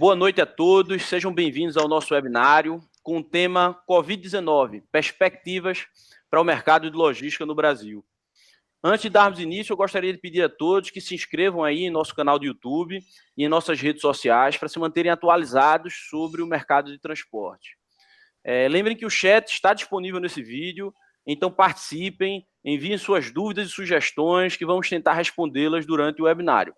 Boa noite a todos, sejam bem-vindos ao nosso webinário com o tema Covid-19, perspectivas para o mercado de logística no Brasil. Antes de darmos início, eu gostaria de pedir a todos que se inscrevam aí em nosso canal do YouTube e em nossas redes sociais para se manterem atualizados sobre o mercado de transporte. Lembrem que o chat está disponível nesse vídeo, então participem, enviem suas dúvidas e sugestões que vamos tentar respondê-las durante o webinário.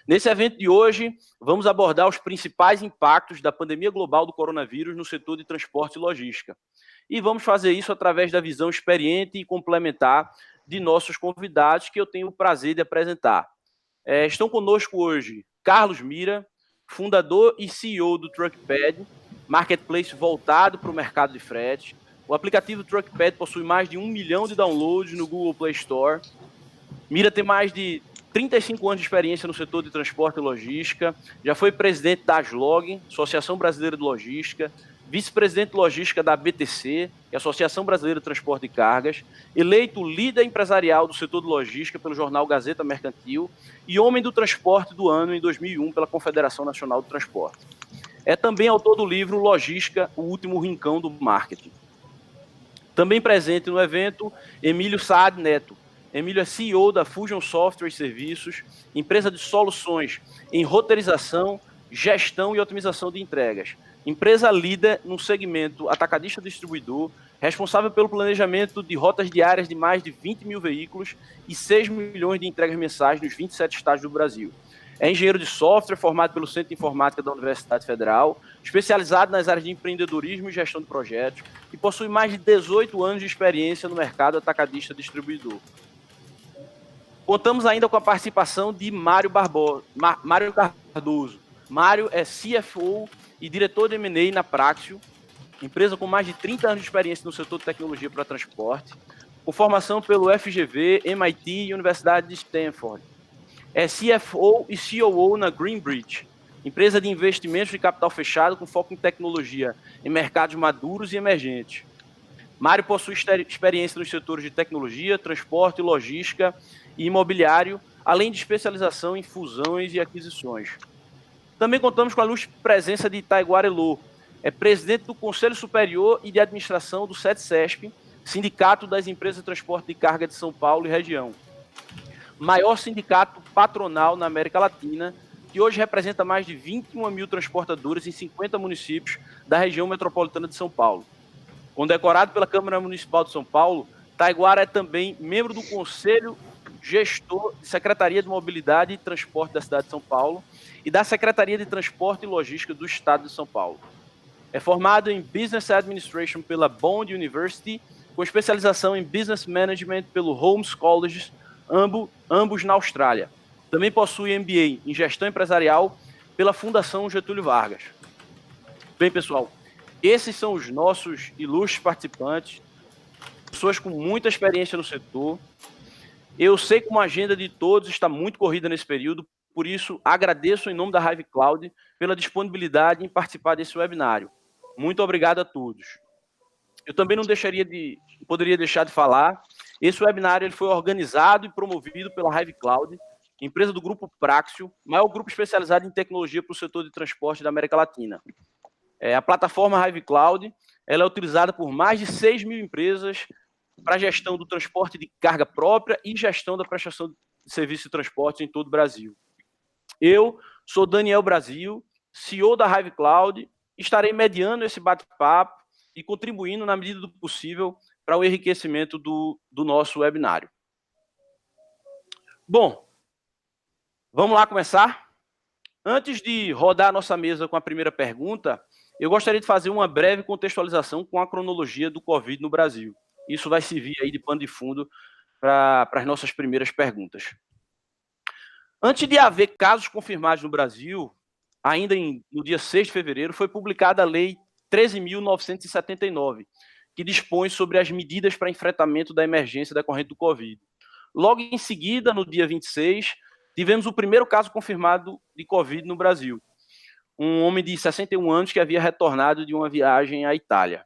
Nesse evento de hoje, vamos abordar os principais impactos da pandemia global do coronavírus no setor de transporte e logística. E vamos fazer isso através da visão experiente e complementar de nossos convidados, que eu tenho o prazer de apresentar. Estão conosco hoje Carlos Mira, fundador e CEO do Truckpad, marketplace voltado para o mercado de frete. O aplicativo Truckpad possui mais de 1 milhão de downloads no Google Play Store. Mira tem mais de 35 anos de experiência no setor de transporte e logística, já foi presidente da ASLOG, Associação Brasileira de Logística, vice-presidente de logística da BTC, que é a Associação Brasileira de Transporte e Cargas, eleito líder empresarial do setor de logística pelo jornal Gazeta Mercantil e homem do transporte do ano em 2001 pela Confederação Nacional do Transporte. É também autor do livro Logística, o último rincão do marketing. Também presente no evento, Emílio Saad Neto. Emílio é CEO da Fusion Software e Serviços, empresa de soluções em roteirização, gestão e otimização de entregas. Empresa líder no segmento atacadista distribuidor, responsável pelo planejamento de rotas diárias de mais de 20 mil veículos e 6 milhões de entregas mensais nos 27 estados do Brasil. É engenheiro de software, formado pelo Centro de Informática da Universidade Federal, especializado nas áreas de empreendedorismo e gestão de projetos, e possui mais de 18 anos de experiência no mercado atacadista distribuidor. Contamos ainda com a participação de Mário Cardoso. Mário é CFO e diretor de M&A na Praxio, empresa com mais de 30 anos de experiência no setor de tecnologia para transporte, com formação pelo FGV, MIT e Universidade de Stanford. É CFO e COO na Greenbridge, empresa de investimentos de capital fechado com foco em tecnologia em mercados maduros e emergentes. Mário possui experiência nos setores de tecnologia, transporte, logística e imobiliário, além de especialização em fusões e aquisições. Também contamos com a ilustre presença de Taiguara Elô, é presidente do Conselho Superior e de Administração do SETCESP, Sindicato das Empresas de Transporte de Carga de São Paulo e região. Maior sindicato patronal na América Latina, que hoje representa mais de 21 mil transportadoras em 50 municípios da região metropolitana de São Paulo. Condecorado pela Câmara Municipal de São Paulo, Taiguara é também membro do Conselho Gestor de Secretaria de Mobilidade e Transporte da cidade de São Paulo e da Secretaria de Transporte e Logística do Estado de São Paulo. É formado em Business Administration pela Bond University, com especialização em Business Management pelo Holmes College, ambos na Austrália. Também possui MBA em Gestão Empresarial pela Fundação Getúlio Vargas. Bem, pessoal, esses são os nossos ilustres participantes, pessoas com muita experiência no setor. Eu sei que uma agenda de todos está muito corrida nesse período, por isso agradeço em nome da Hive Cloud pela disponibilidade em participar desse webinário. Muito obrigado a todos. Eu também não poderia deixar de falar, esse webinário ele foi organizado e promovido pela Hive Cloud, empresa do grupo Praxio, maior grupo especializado em tecnologia para o setor de transporte da América Latina. A plataforma Hive Cloud ela é utilizada por mais de 6 mil empresas para a gestão do transporte de carga própria e gestão da prestação de serviço de transporte em todo o Brasil. Eu sou Daniel Brasil, CEO da Hive Cloud, estarei mediando esse bate-papo e contribuindo na medida do possível para o enriquecimento do nosso webinário. Bom, vamos lá começar? Antes de rodar a nossa mesa com a primeira pergunta, eu gostaria de fazer uma breve contextualização com a cronologia do Covid no Brasil. Isso vai servir aí de pano de fundo para as nossas primeiras perguntas. Antes de haver casos confirmados no Brasil, ainda no dia 6 de fevereiro, foi publicada a Lei 13.979, que dispõe sobre as medidas para enfrentamento da emergência decorrente do Covid. Logo em seguida, no dia 26, tivemos o primeiro caso confirmado de Covid no Brasil. Um homem de 61 anos que havia retornado de uma viagem à Itália.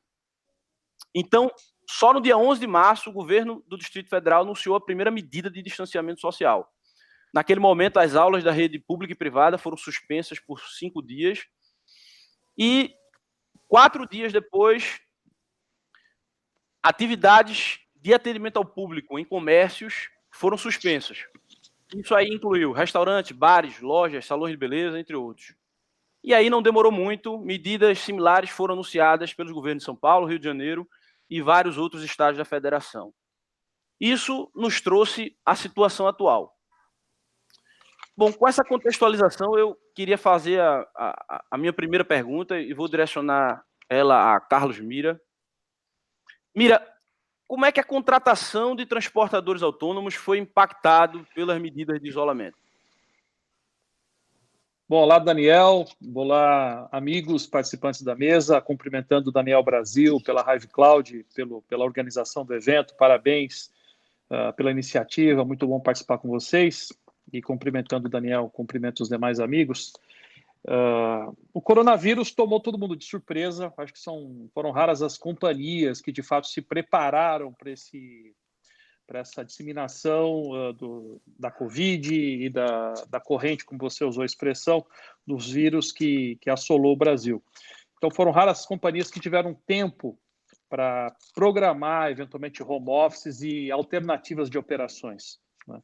Então, só no dia 11 de março, o governo do Distrito Federal anunciou a primeira medida de distanciamento social. Naquele momento, as aulas da rede pública e privada foram suspensas por 5 dias. E 4 dias depois, atividades de atendimento ao público em comércios foram suspensas. Isso aí incluiu restaurantes, bares, lojas, salões de beleza, entre outros. E aí não demorou muito, medidas similares foram anunciadas pelos governos de São Paulo, Rio de Janeiro e vários outros estados da federação. Isso nos trouxe à situação atual. Bom, com essa contextualização, eu queria fazer a minha primeira pergunta e vou direcionar ela a Carlos Mira. Mira, como é que a contratação de transportadores autônomos foi impactado pelas medidas de isolamento? Bom, olá, Daniel. Olá, amigos, participantes da mesa. Cumprimentando o Daniel Brasil pela Hive Cloud, pela organização do evento. Parabéns pela iniciativa. Muito bom participar com vocês. E cumprimentando o Daniel, cumprimento os demais amigos. O coronavírus tomou todo mundo de surpresa. Acho que foram raras as companhias que, de fato, se prepararam para essa disseminação da Covid e da corrente, como você usou a expressão, dos vírus que assolou o Brasil. Então, foram raras as companhias que tiveram tempo para programar, eventualmente, home offices e alternativas de operações, né?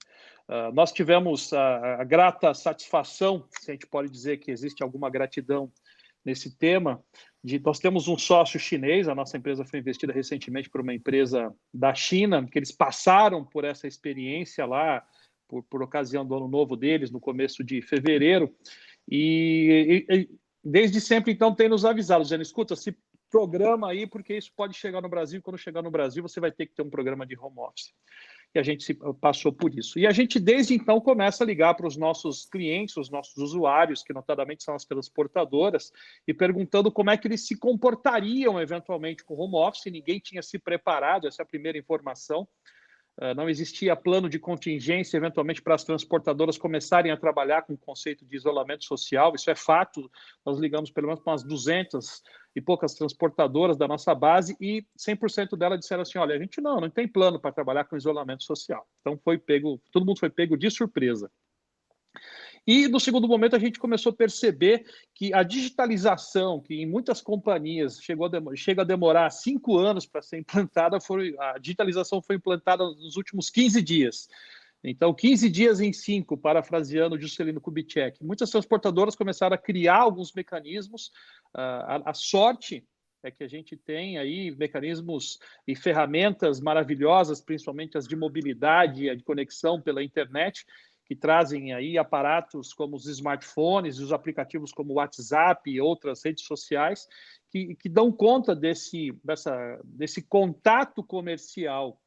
Nós tivemos a grata satisfação, se a gente pode dizer que existe alguma gratidão nesse tema, nós temos um sócio chinês, a nossa empresa foi investida recentemente por uma empresa da China, que eles passaram por essa experiência lá, por ocasião do ano novo deles, no começo de fevereiro, e desde sempre, então, tem nos avisado, dizendo, escuta, se programa aí, porque isso pode chegar no Brasil, e quando chegar no Brasil, você vai ter que ter um programa de home office. E a gente passou por isso. E a gente, desde então, começa a ligar para os nossos clientes, os nossos usuários, que notadamente são as transportadoras, e perguntando como é que eles se comportariam, eventualmente, com home office. Ninguém tinha se preparado, essa é a primeira informação. Não existia plano de contingência, eventualmente, para as transportadoras começarem a trabalhar com o conceito de isolamento social. Isso é fato. Nós ligamos pelo menos para umas 200 e poucas transportadoras da nossa base e 100% delas disseram assim, olha, a gente não tem plano para trabalhar com isolamento social. Então, todo mundo foi pego de surpresa. E, no segundo momento, a gente começou a perceber que a digitalização, que em muitas companhias chega a demorar 5 anos para ser implantada, a digitalização foi implantada nos últimos 15 dias. Então, 15 dias em 5, parafraseando Juscelino Kubitschek. Muitas transportadoras começaram a criar alguns mecanismos. A sorte é que a gente tem aí mecanismos e ferramentas maravilhosas, principalmente as de mobilidade e a de conexão pela internet, que trazem aí aparatos como os smartphones e os aplicativos como o WhatsApp e outras redes sociais que dão conta desse contato comercial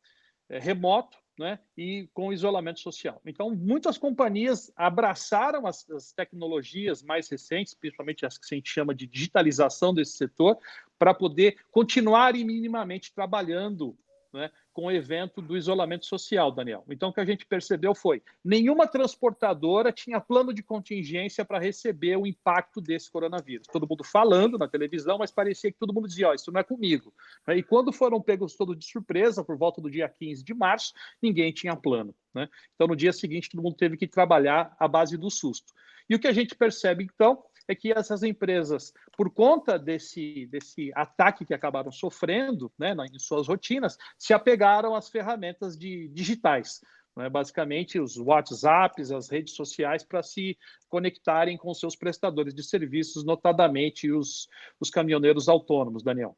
remoto, né, e com isolamento social. Então, muitas companhias abraçaram as tecnologias mais recentes, principalmente as que a gente chama de digitalização desse setor, para poder continuar minimamente trabalhando, né, com o evento do isolamento social, Daniel. Então, o que a gente percebeu foi nenhuma transportadora tinha plano de contingência para receber o impacto desse coronavírus. Todo mundo falando na televisão, mas parecia que todo mundo dizia, isso não é comigo. E quando foram pegos todos de surpresa, por volta do dia 15 de março, ninguém tinha plano, né? Então, no dia seguinte, todo mundo teve que trabalhar à base do susto. E o que a gente percebe, então, é que essas empresas, por conta desse ataque que acabaram sofrendo, né, em suas rotinas, se apegaram às ferramentas digitais, né, basicamente os WhatsApps, as redes sociais, para se conectarem com seus prestadores de serviços, notadamente os caminhoneiros autônomos, Daniel.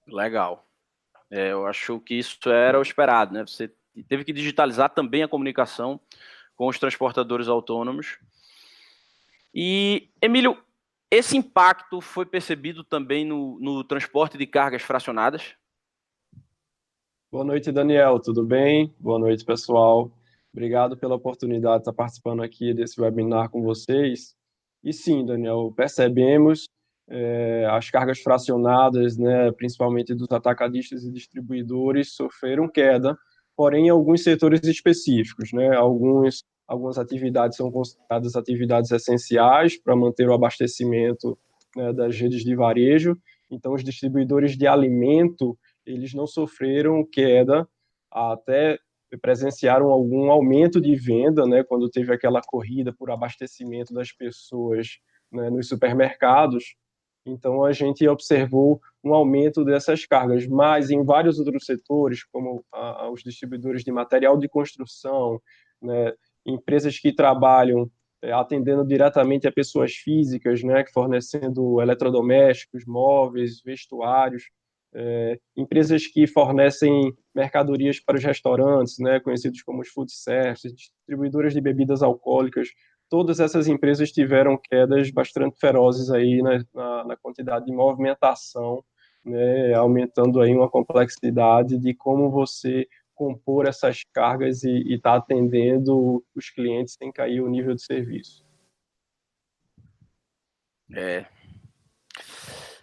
Legal. Eu acho que isso era o esperado, né? Você teve que digitalizar também a comunicação com os transportadores autônomos. E, Emílio, esse impacto foi percebido também no transporte de cargas fracionadas? Boa noite, Daniel. Tudo bem? Boa noite, pessoal. Obrigado pela oportunidade de estar participando aqui desse webinar com vocês. E sim, Daniel, percebemos as cargas fracionadas, né, principalmente dos atacadistas e distribuidores, sofreram queda, porém em alguns setores específicos, né? Algumas atividades são consideradas atividades essenciais para manter o abastecimento, né, das redes de varejo. Então, os distribuidores de alimento, eles não sofreram queda até presenciaram algum aumento de venda, né, quando teve aquela corrida por abastecimento das pessoas, né, nos supermercados. Então, a gente observou um aumento dessas cargas, mas em vários outros setores, como os distribuidores de material de construção, né, empresas que trabalham atendendo diretamente a pessoas físicas, né, fornecendo eletrodomésticos, móveis, vestuários, empresas que fornecem mercadorias para os restaurantes, né, conhecidos como os food services, distribuidoras de bebidas alcoólicas. Todas essas empresas tiveram quedas bastante ferozes aí na quantidade de movimentação, né, aumentando aí uma complexidade de como você compor essas cargas e estar atendendo os clientes sem cair o nível de serviço.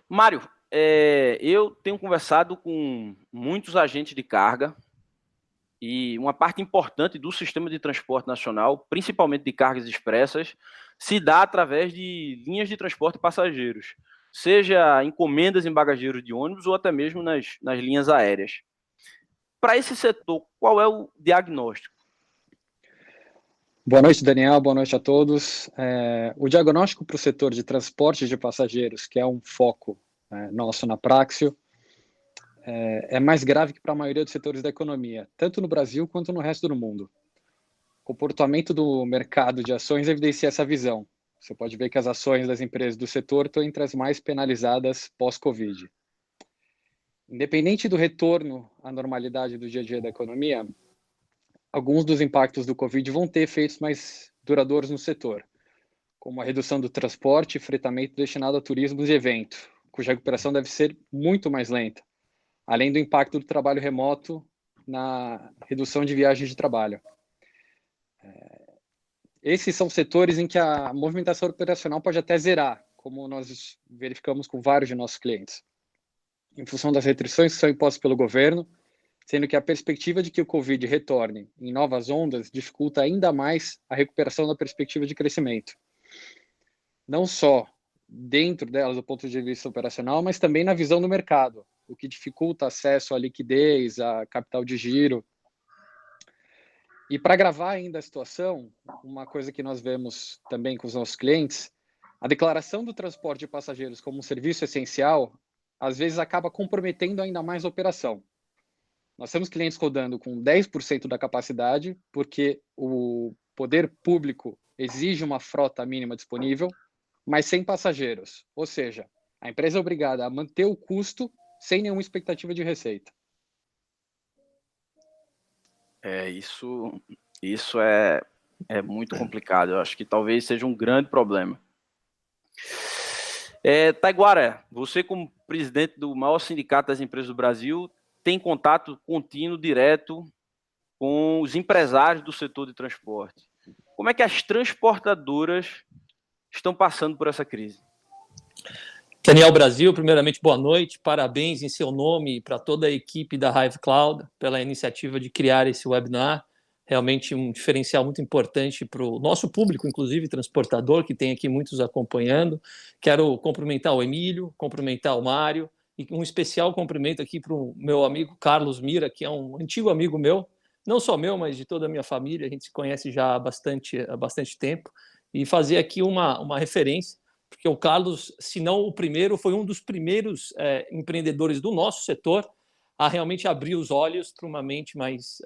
Mário, eu tenho conversado com muitos agentes de carga e uma parte importante do sistema de transporte nacional, principalmente de cargas expressas, se dá através de linhas de transporte de passageiros, seja encomendas em bagageiros de ônibus ou até mesmo nas linhas aéreas. Para esse setor, qual é o diagnóstico? Boa noite, Daniel. Boa noite a todos. O diagnóstico para o setor de transporte de passageiros, que é um foco nosso na Praxio, é mais grave que para a maioria dos setores da economia, tanto no Brasil quanto no resto do mundo. O comportamento do mercado de ações evidencia essa visão. Você pode ver que as ações das empresas do setor estão entre as mais penalizadas pós-Covid. Independente do retorno à normalidade do dia a dia da economia, alguns dos impactos do Covid vão ter efeitos mais duradouros no setor, como a redução do transporte e fretamento destinado a turismos e eventos, cuja recuperação deve ser muito mais lenta, além do impacto do trabalho remoto na redução de viagens de trabalho. Esses são setores em que a movimentação operacional pode até zerar, como nós verificamos com vários de nossos clientes, em função das restrições que são impostas pelo governo, sendo que a perspectiva de que o Covid retorne em novas ondas dificulta ainda mais a recuperação da perspectiva de crescimento. Não só dentro delas do ponto de vista operacional, mas também na visão do mercado, o que dificulta acesso à liquidez, a capital de giro. E para agravar ainda a situação, uma coisa que nós vemos também com os nossos clientes, a declaração do transporte de passageiros como um serviço essencial, às vezes acaba comprometendo ainda mais a operação. Nós temos clientes rodando com 10% da capacidade, porque o poder público exige uma frota mínima disponível, mas sem passageiros. Ou seja, a empresa é obrigada a manter o custo sem nenhuma expectativa de receita. Isso é muito complicado. Eu acho que talvez seja um grande problema. Taiguara, você como presidente do maior sindicato das empresas do Brasil, tem contato contínuo, direto com os empresários do setor de transporte. Como é que as transportadoras estão passando por essa crise? Daniel Brasil, primeiramente, boa noite. Parabéns em seu nome e para toda a equipe da Hive Cloud pela iniciativa de criar esse webinar. Realmente um diferencial muito importante para o nosso público, inclusive transportador, que tem aqui muitos acompanhando. Quero cumprimentar o Emílio, cumprimentar o Mário, e um especial cumprimento aqui para o meu amigo Carlos Mira, que é um antigo amigo meu, não só meu, mas de toda a minha família. A gente se conhece já há bastante tempo. E fazer aqui uma referência, porque o Carlos, se não o primeiro, foi um dos primeiros empreendedores do nosso setor a realmente abrir os olhos para uma mente mais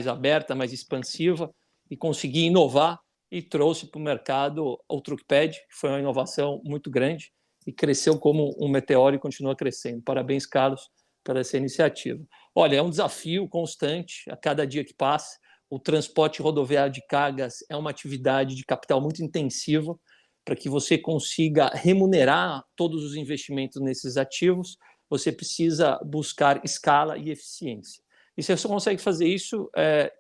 aberta, mais expansiva e conseguir inovar, e trouxe para o mercado o TruckPad, que foi uma inovação muito grande e cresceu como um meteoro e continua crescendo. Parabéns, Carlos, pela essa iniciativa. Olha, é um desafio constante a cada dia que passa. O transporte rodoviário de cargas é uma atividade de capital muito intensiva. Para que você consiga remunerar todos os investimentos nesses ativos, você precisa buscar escala e eficiência. E você só consegue fazer isso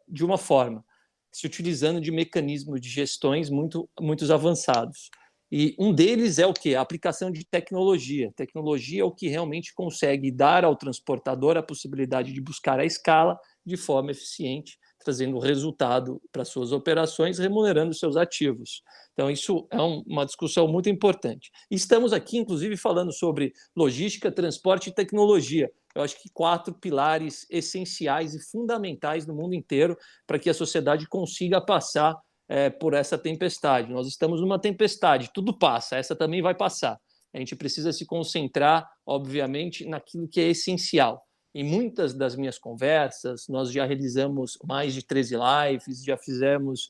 de uma forma, se utilizando de mecanismos de gestões muito avançados. E um deles é o quê? A aplicação de tecnologia. Tecnologia é o que realmente consegue dar ao transportador a possibilidade de buscar a escala de forma eficiente trazendo resultado para suas operações, remunerando seus ativos. Então, isso é uma discussão muito importante. Estamos aqui, inclusive, falando sobre logística, transporte e tecnologia. Eu acho que 4 pilares essenciais e fundamentais no mundo inteiro para que a sociedade consiga passar por essa tempestade. Nós estamos numa tempestade, tudo passa, essa também vai passar. A gente precisa se concentrar, obviamente, naquilo que é essencial. Em muitas das minhas conversas, nós já realizamos mais de 13 lives, já fizemos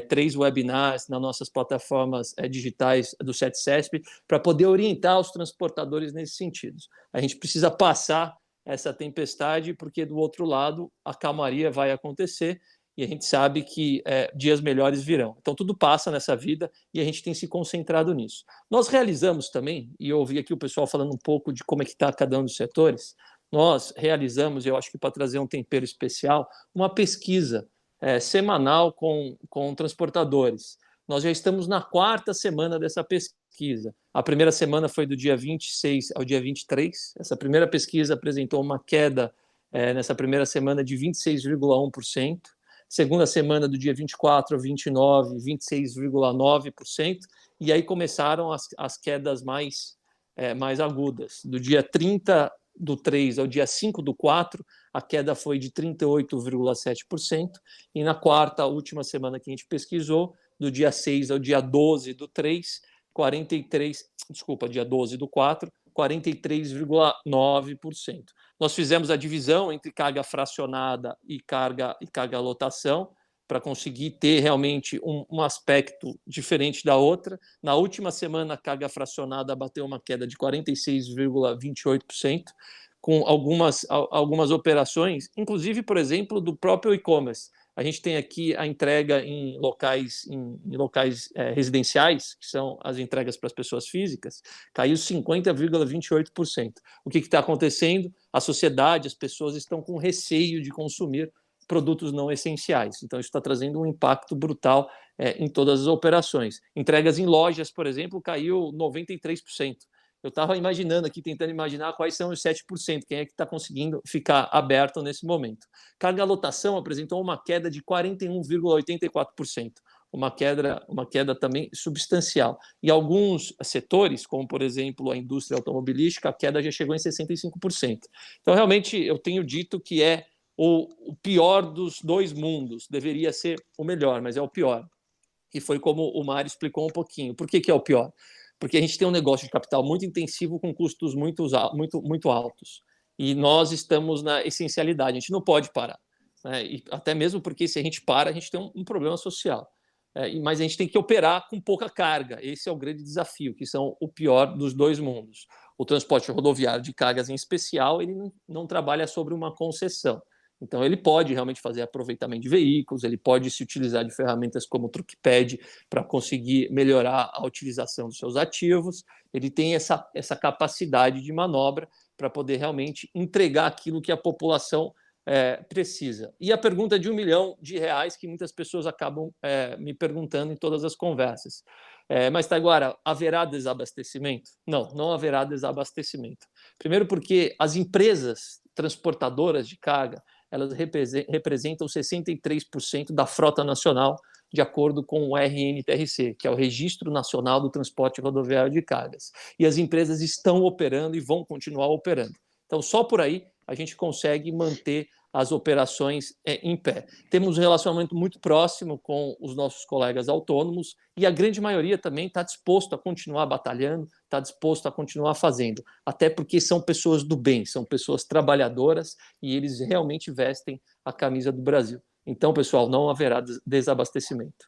3 webinars nas nossas plataformas digitais do CETCESP para poder orientar os transportadores nesse sentido. A gente precisa passar essa tempestade porque, do outro lado, a calmaria vai acontecer e a gente sabe que dias melhores virão. Então, tudo passa nessa vida e a gente tem se concentrado nisso. Nós realizamos também, e eu ouvi aqui o pessoal falando um pouco de como é que está cada um dos setores, nós realizamos, eu acho que para trazer um tempero especial, uma pesquisa semanal com transportadores. Nós já estamos na 4ª semana dessa pesquisa. A primeira semana foi do dia 26 ao dia 23. Essa primeira pesquisa apresentou uma queda nessa primeira semana de 26,1%. Segunda semana, do dia 24 ao 29, 26,9%. E aí começaram as quedas mais agudas. Do dia 30 do 3 ao dia 5 do 4, a queda foi de 38,7%. E na última semana que a gente pesquisou, do dia 6 ao dia 12 do 3, dia 12 do 4, 43,9%. Nós fizemos a divisão entre carga fracionada e carga lotação para conseguir ter realmente um aspecto diferente da outra. Na última semana, a carga fracionada bateu uma queda de 46,28%, com algumas operações, inclusive, por exemplo, do próprio e-commerce. A gente tem aqui a entrega em locais residenciais, que são as entregas para as pessoas físicas, caiu 50,28%. O que está acontecendo? A sociedade, as pessoas estão com receio de consumir produtos não essenciais. Então, isso está trazendo um impacto brutal em todas as operações. Entregas em lojas, por exemplo, caiu 93%. Eu estava imaginando aqui, tentando imaginar quais são os 7%, quem é que está conseguindo ficar aberto nesse momento. Carga lotação apresentou uma queda de 41,84%, uma queda também substancial. E alguns setores, como, por exemplo, a indústria automobilística, a queda já chegou em 65%. Então, realmente, eu tenho dito que o pior dos dois mundos, deveria ser o melhor, mas é o pior. E foi como o Mário explicou um pouquinho. Por que é o pior? Porque a gente tem um negócio de capital muito intensivo com custos muito altos. E nós estamos na essencialidade, a gente não pode parar. Né? E até mesmo porque, se a gente para, a gente tem um problema social. Mas a gente tem que operar com pouca carga. Esse é o grande desafio, que são o pior dos dois mundos. O transporte rodoviário de cargas, em especial, ele não trabalha sobre uma concessão. Então, ele pode realmente fazer aproveitamento de veículos, ele pode se utilizar de ferramentas como o TruckPad para conseguir melhorar a utilização dos seus ativos. Ele tem essa capacidade de manobra para poder realmente entregar aquilo que a população precisa. E a pergunta de R$1 milhão, que muitas pessoas acabam me perguntando em todas as conversas. Mas, Taiguara, haverá desabastecimento? Não haverá desabastecimento. Primeiro porque as empresas transportadoras de carga, elas representam 63% da frota nacional, de acordo com o RNTRC, que é o Registro Nacional do Transporte Rodoviário de Cargas. E as empresas estão operando e vão continuar operando. Então, só por aí a gente consegue manter as operações em pé. Temos um relacionamento muito próximo com os nossos colegas autônomos e a grande maioria também está disposto a continuar batalhando, está disposto a continuar fazendo, até porque são pessoas do bem, são pessoas trabalhadoras e eles realmente vestem a camisa do Brasil. Então, pessoal, não haverá desabastecimento.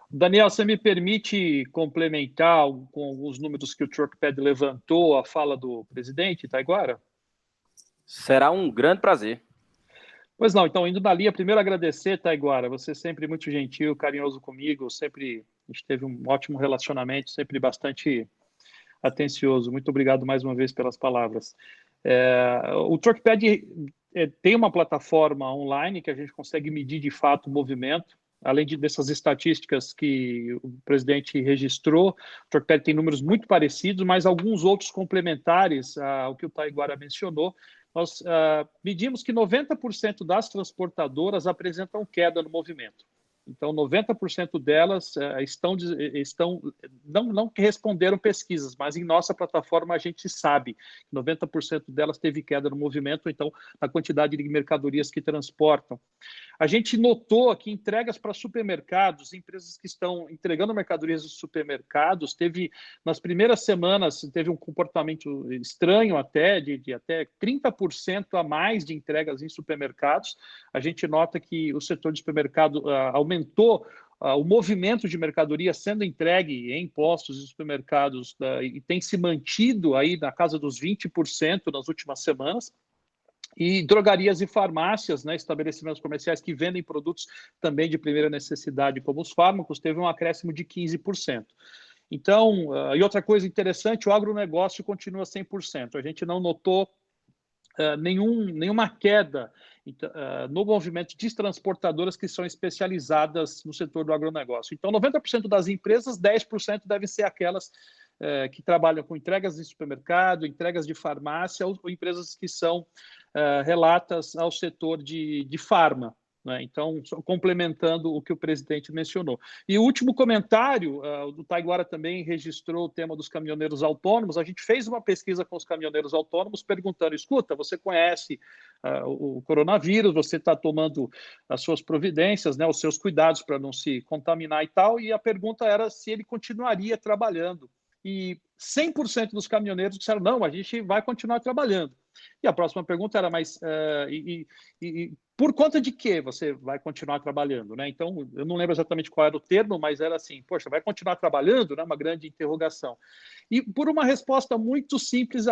Daniel, você me permite complementar com alguns números que o TruckPad levantou a fala do presidente Taiguara? Será um grande prazer. Pois não, então, indo na linha, primeiro agradecer, Taiguara, você sempre muito gentil, carinhoso comigo, sempre a gente teve um ótimo relacionamento, sempre bastante atencioso. Muito obrigado mais uma vez pelas palavras. O TruckPad tem uma plataforma online que a gente consegue medir de fato o movimento, além dessas estatísticas que o presidente registrou. O TruckPad tem números muito parecidos, mas alguns outros complementares ao que o Taiguara mencionou. nós medimos que 90% das transportadoras apresentam queda no movimento. Então, 90% delas não responderam pesquisas, mas em nossa plataforma a gente sabe que 90% delas teve queda no movimento, então, na quantidade de mercadorias que transportam. A gente notou que entregas para supermercados, empresas que estão entregando mercadorias em supermercados, nas primeiras semanas, teve um comportamento estranho até, de até 30% a mais de entregas em supermercados. A gente nota que o setor de supermercado aumentou o movimento de mercadoria sendo entregue em postos e supermercados e tem se mantido aí na casa dos 20% nas últimas semanas. E drogarias e farmácias, né, estabelecimentos comerciais que vendem produtos também de primeira necessidade, como os fármacos, teve um acréscimo de 15%. Então, e outra coisa interessante, o agronegócio continua 100%. A gente não notou nenhuma queda no movimento de transportadoras que são especializadas no setor do agronegócio. Então, 90% das empresas, 10% devem ser aquelas que trabalham com entregas de supermercado, entregas de farmácia, ou empresas que são relatas ao setor de farma. Né? Então, complementando o que o presidente mencionou. E o último comentário, do Taiguara também registrou o tema dos caminhoneiros autônomos. A gente fez uma pesquisa com os caminhoneiros autônomos perguntando, escuta, você conhece o coronavírus, você está tomando as suas providências, né, os seus cuidados para não se contaminar e tal, e a pergunta era se ele continuaria trabalhando. E 100% dos caminhoneiros disseram, não, a gente vai continuar trabalhando. E a próxima pergunta era, mas por conta de que você vai continuar trabalhando? Né? Então, eu não lembro exatamente qual era o termo, mas era assim, poxa, vai continuar trabalhando? Né? Uma grande interrogação. E por uma resposta muito simples,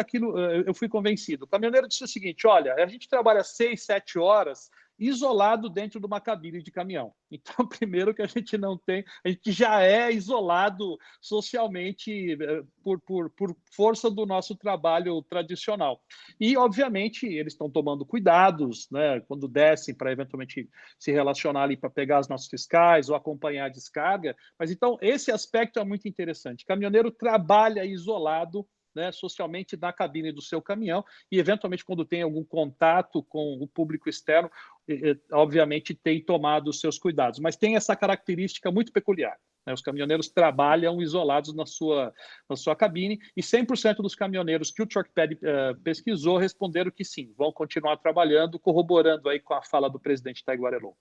eu fui convencido. O caminhoneiro disse o seguinte, olha, a gente trabalha 6, 7 horas isolado dentro de uma cabine de caminhão. Então, primeiro que a gente não tem, a gente já é isolado socialmente por força do nosso trabalho tradicional. E, obviamente, eles estão tomando cuidados, né, quando descem para eventualmente se relacionar ali para pegar os nossos fiscais ou acompanhar a descarga. Mas, então, esse aspecto é muito interessante. O caminhoneiro trabalha isolado, né, socialmente na cabine do seu caminhão e, eventualmente, quando tem algum contato com o público externo, obviamente tem tomado os seus cuidados. Mas tem essa característica muito peculiar. Né? Os caminhoneiros trabalham isolados na sua cabine e 100% dos caminhoneiros que o Truckpad pesquisou responderam que sim, vão continuar trabalhando, corroborando aí com a fala do presidente Taiguara Eloy.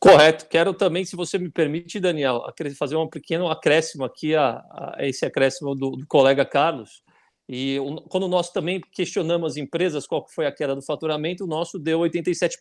Correto. Quero também, se você me permite, Daniel, fazer um pequeno acréscimo aqui a esse acréscimo do colega Carlos. E quando nós também questionamos as empresas qual foi a queda do faturamento, o nosso deu 87%.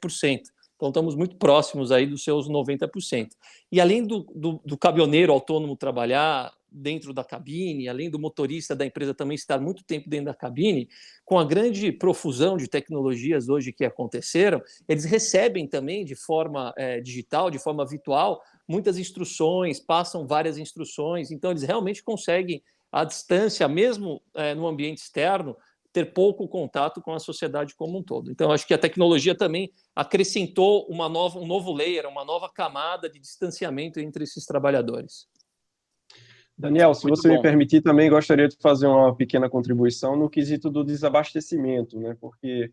Então, estamos muito próximos aí dos seus 90%. E além do caminhoneiro autônomo trabalhar dentro da cabine, além do motorista da empresa também estar muito tempo dentro da cabine, com a grande profusão de tecnologias hoje que aconteceram, eles recebem também de forma digital, de forma virtual, muitas instruções, passam várias instruções, então eles realmente conseguem, à distância, mesmo no ambiente externo, ter pouco contato com a sociedade como um todo. Então, acho que a tecnologia também acrescentou um novo layer, uma nova camada de distanciamento entre esses trabalhadores. Daniel, se Muito você bom. me permitir, também gostaria de fazer uma pequena contribuição no quesito do desabastecimento, né? Porque,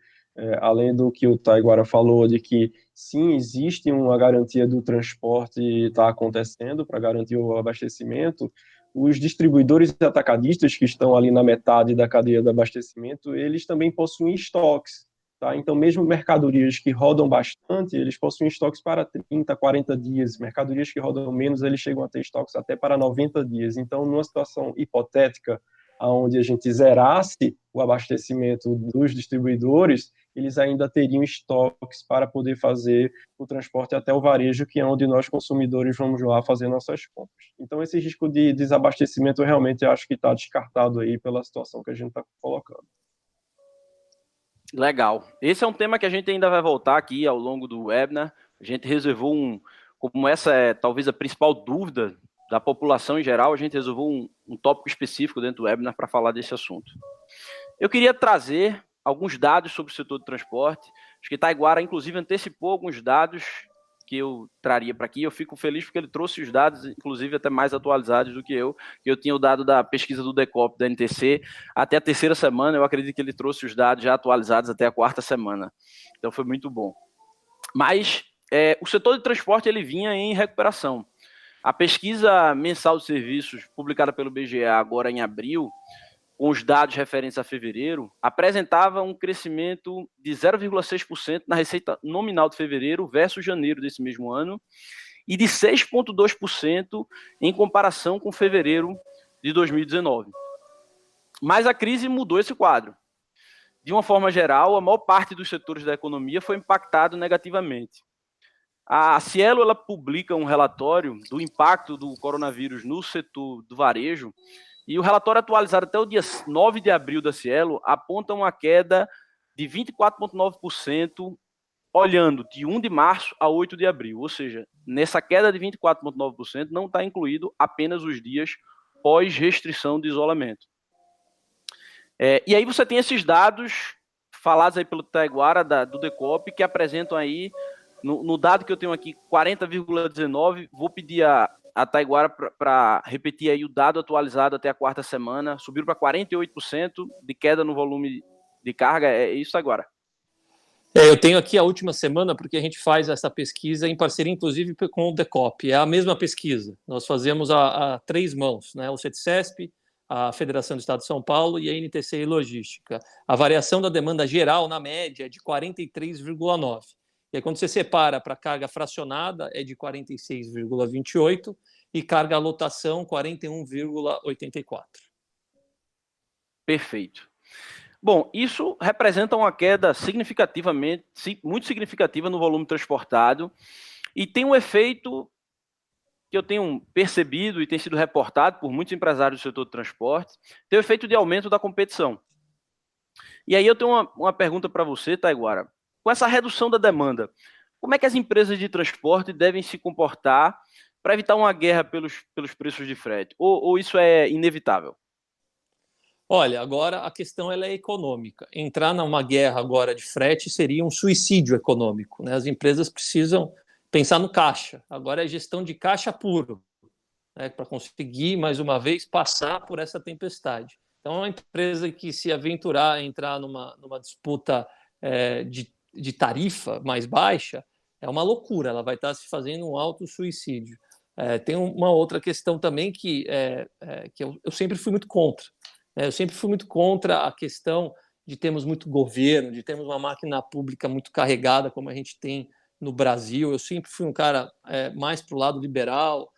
além do que o Taiguara falou, de que sim, existe uma garantia do transporte está acontecendo para garantir o abastecimento, os distribuidores atacadistas que estão ali na metade da cadeia de abastecimento, eles também possuem estoques. Tá? Então, mesmo mercadorias que rodam bastante, eles possuem estoques para 30, 40 dias. Mercadorias que rodam menos, eles chegam a ter estoques até para 90 dias. Então, numa situação hipotética, onde a gente zerasse o abastecimento dos distribuidores, eles ainda teriam estoques para poder fazer o transporte até o varejo, que é onde nós, consumidores, vamos lá fazer nossas compras. Então, esse risco de desabastecimento, eu realmente acho que está descartado aí pela situação que a gente está colocando. Legal. Esse é um tema que a gente ainda vai voltar aqui ao longo do webinar. A gente reservou como essa é talvez a principal dúvida da população em geral, a gente reservou um tópico específico dentro do webinar para falar desse assunto. Eu queria trazer alguns dados sobre o setor de transporte. Acho que Taiguara, inclusive, antecipou alguns dados que eu traria para aqui. Eu fico feliz porque ele trouxe os dados, inclusive até mais atualizados do que eu tinha o dado da pesquisa do Decop, da NTC, até a terceira semana. Eu acredito que ele trouxe os dados já atualizados até a quarta semana. Então foi muito bom. Mas o setor de transporte ele vinha em recuperação. A pesquisa mensal de serviços, publicada pelo BGE agora em abril, com os dados referentes a fevereiro, apresentava um crescimento de 0,6% na receita nominal de fevereiro versus janeiro desse mesmo ano e de 6,2% em comparação com fevereiro de 2019. Mas a crise mudou esse quadro. De uma forma geral, a maior parte dos setores da economia foi impactado negativamente. A Cielo ela publica um relatório do impacto do coronavírus no setor do varejo, e o relatório atualizado até o dia 9 de abril da Cielo aponta uma queda de 24,9%, olhando de 1 de março a 8 de abril. Ou seja, nessa queda de 24,9% não está incluído apenas os dias pós-restrição de isolamento. E aí você tem esses dados falados aí pelo Taiguara, do Decop, que apresentam aí, no dado que eu tenho aqui, 40,19%. Vou pedir a Taiguara para repetir aí o dado atualizado até a quarta semana. Subiu para 48% de queda no volume de carga. É isso, Taiguara? Eu tenho aqui a última semana, porque a gente faz essa pesquisa em parceria, inclusive, com o Decop. É a mesma pesquisa. Nós fazemos a três mãos, né? O CETCESP, a Federação do Estado de São Paulo e a NTC e Logística. A variação da demanda geral, na média, é de 43,9%. E aí, quando você separa para carga fracionada, é de 46,28% e carga lotação, 41,84%. Perfeito. Bom, isso representa uma queda muito significativa no volume transportado e tem um efeito que eu tenho percebido e tem sido reportado por muitos empresários do setor de transporte, tem o efeito de aumento da competição. E aí eu tenho uma pergunta para você, Taiguara. Com essa redução da demanda, como é que as empresas de transporte devem se comportar para evitar uma guerra pelos preços de frete? Ou isso é inevitável? Olha, agora a questão ela é econômica. Entrar numa guerra agora de frete seria um suicídio econômico, né? As empresas precisam pensar no caixa. Agora é gestão de caixa puro, né? Para conseguir, mais uma vez, passar por essa tempestade. Então, uma empresa que se aventurar a entrar numa disputa de tarifa mais baixa é uma loucura, ela vai estar se fazendo um auto-suicídio. Tem uma outra questão também que eu sempre fui muito contra. Eu sempre fui muito contra a questão de termos muito governo, de termos uma máquina pública muito carregada, como a gente tem no Brasil. Eu sempre fui um cara mais para o lado liberal,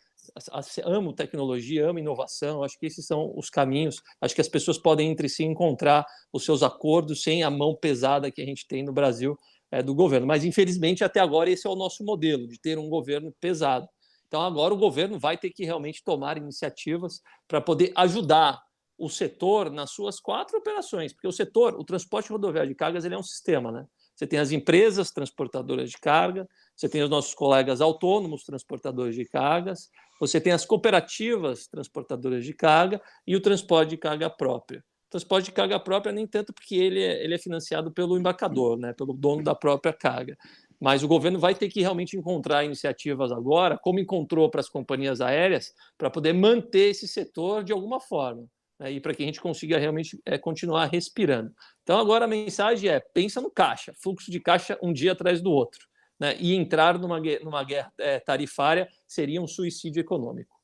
amo tecnologia, amo inovação. Acho que esses são os caminhos. Acho que as pessoas podem entre si encontrar os seus acordos sem a mão pesada que a gente tem no Brasil do governo. Mas, infelizmente, até agora esse é o nosso modelo, de ter um governo pesado. Então, agora o governo vai ter que realmente tomar iniciativas para poder ajudar o setor nas suas 4 operações, porque o transporte rodoviário de cargas, ele é um sistema, né? Você tem as empresas transportadoras de carga, você tem os nossos colegas autônomos transportadores de cargas, você tem as cooperativas transportadoras de carga e o transporte de carga própria. O transporte de carga própria nem tanto porque ele é financiado pelo embarcador, né? Pelo dono da própria carga. Mas o governo vai ter que realmente encontrar iniciativas agora, como encontrou para as companhias aéreas, para poder manter esse setor de alguma forma. E para que a gente consiga realmente continuar respirando. Então, agora a mensagem pensa no caixa, fluxo de caixa um dia atrás do outro. Né? E entrar numa guerra tarifária seria um suicídio econômico.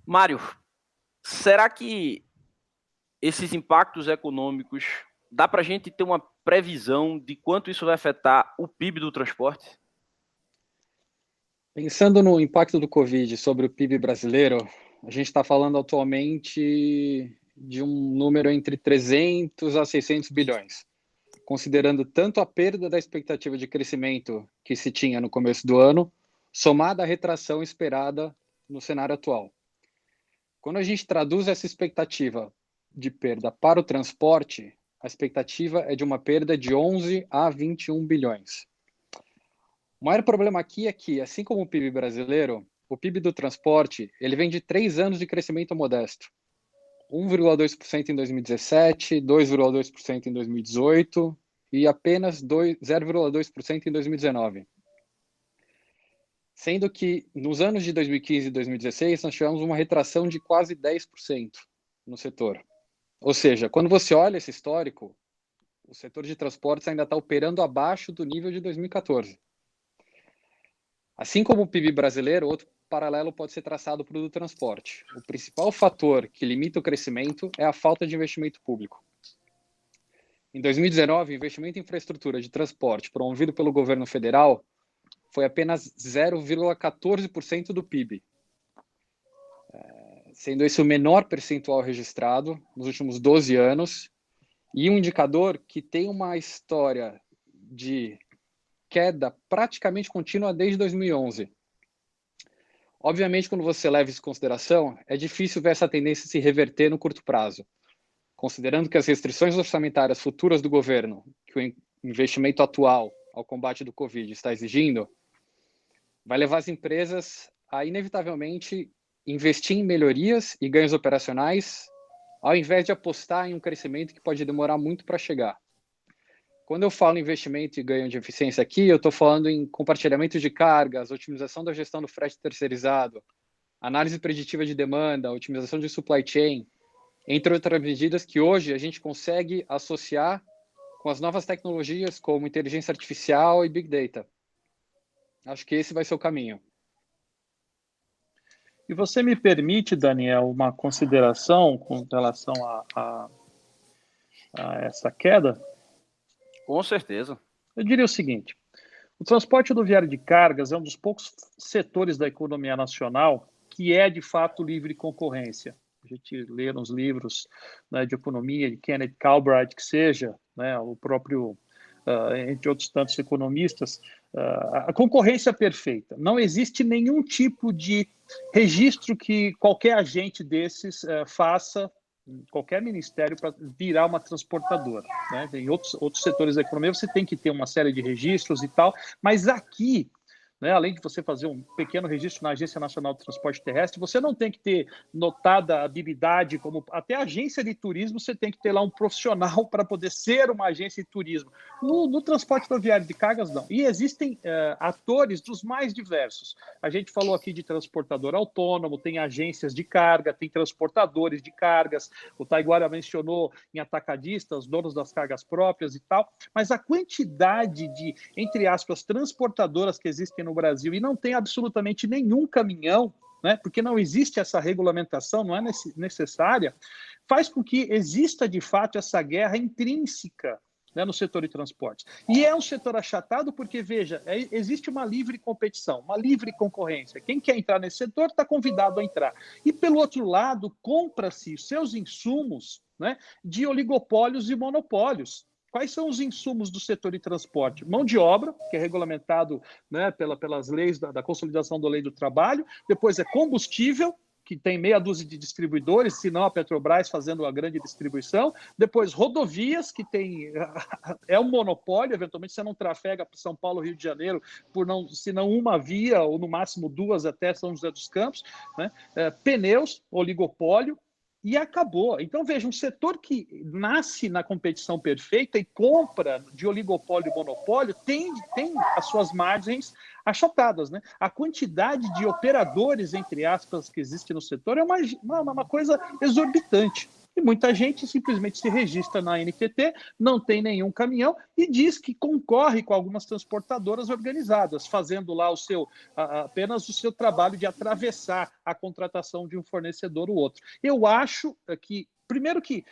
Mário, será que esses impactos econômicos, dá para a gente ter uma previsão de quanto isso vai afetar o PIB do transporte? Pensando no impacto do Covid sobre o PIB brasileiro, a gente está falando atualmente de um número entre 300 a 600 bilhões, considerando tanto a perda da expectativa de crescimento que se tinha no começo do ano, somada à retração esperada no cenário atual. Quando a gente traduz essa expectativa de perda para o transporte, a expectativa é de uma perda de 11 a 21 bilhões. O maior problema aqui é que, assim como o PIB brasileiro, o PIB do transporte ele vem de 3 anos de crescimento modesto. 1,2% em 2017, 2,2% em 2018 e apenas 0,2% em 2019. Sendo que nos anos de 2015 e 2016 nós tivemos uma retração de quase 10% no setor. Ou seja, quando você olha esse histórico, o setor de transportes ainda está operando abaixo do nível de 2014. Assim como o PIB brasileiro, outro paralelo pode ser traçado para o do transporte. O principal fator que limita o crescimento é a falta de investimento público. Em 2019, o investimento em infraestrutura de transporte promovido pelo governo federal foi apenas 0,14% do PIB, sendo esse o menor percentual registrado nos últimos 12 anos, e um indicador que tem uma história de queda praticamente contínua desde 2011. Obviamente, quando você leva isso em consideração, é difícil ver essa tendência se reverter no curto prazo, considerando que as restrições orçamentárias futuras do governo, que o investimento atual ao combate do Covid está exigindo, vai levar as empresas a, inevitavelmente, investir em melhorias e ganhos operacionais, ao invés de apostar em um crescimento que pode demorar muito para chegar. Quando eu falo em investimento e ganho de eficiência aqui, eu estou falando em compartilhamento de cargas, otimização da gestão do frete terceirizado, análise preditiva de demanda, otimização de supply chain, entre outras medidas que hoje a gente consegue associar com as novas tecnologias como inteligência artificial e Big Data. Acho que esse vai ser o caminho. E você me permite, Daniel, uma consideração com relação a essa queda? Com certeza. Eu diria o seguinte: o transporte rodoviário de cargas é um dos poucos setores da economia nacional que é, de fato, livre concorrência. A gente lê nos livros, né, de economia, de Kenneth Galbraith, que seja, né, o próprio, entre outros tantos economistas, a concorrência é perfeita. Não existe nenhum tipo de registro que qualquer agente desses faça, qualquer ministério, para virar uma transportadora, né? Em outros setores da economia você tem que ter uma série de registros e tal, mas aqui, né, além de você fazer um pequeno registro na Agência Nacional de Transporte Terrestre, você não tem que ter notada habilidade, como até agência de turismo, você tem que ter lá um profissional para poder ser uma agência de turismo. No transporte rodoviário de cargas, não. E existem atores dos mais diversos. A gente falou aqui de transportador autônomo, tem agências de carga, tem transportadores de cargas, o Taiguara mencionou em atacadistas, donos das cargas próprias e tal, mas a quantidade de, entre aspas, transportadoras que existem no Brasil e não tem absolutamente nenhum caminhão, né, porque não existe essa regulamentação, não é necessária, faz com que exista de fato essa guerra intrínseca, né, no setor de transportes. E é um setor achatado porque, veja, existe uma livre competição, uma livre concorrência. Quem quer entrar nesse setor está convidado a entrar. E, pelo outro lado, compra-se os seus insumos, né, de oligopólios e monopólios. Quais são os insumos do setor de transporte? Mão de obra, que é regulamentado, né, pelas leis da consolidação da lei do trabalho. Depois é combustível, que tem meia dúzia de distribuidores, se não a Petrobras fazendo a grande distribuição. Depois rodovias, que é um monopólio, eventualmente você não trafega para São Paulo, Rio de Janeiro, se não uma via, ou no máximo duas até São José dos Campos, né? Pneus, oligopólio, e acabou. Então, veja, um setor que nasce na competição perfeita e compra de oligopólio e monopólio tem as suas margens achatadas, né? A quantidade de operadores, entre aspas, que existe no setor é uma coisa exorbitante. E muita gente simplesmente se registra na NTT, não tem nenhum caminhão e diz que concorre com algumas transportadoras organizadas, fazendo lá apenas o seu trabalho de atravessar a contratação de um fornecedor ou outro. Eu acho que, primeiro que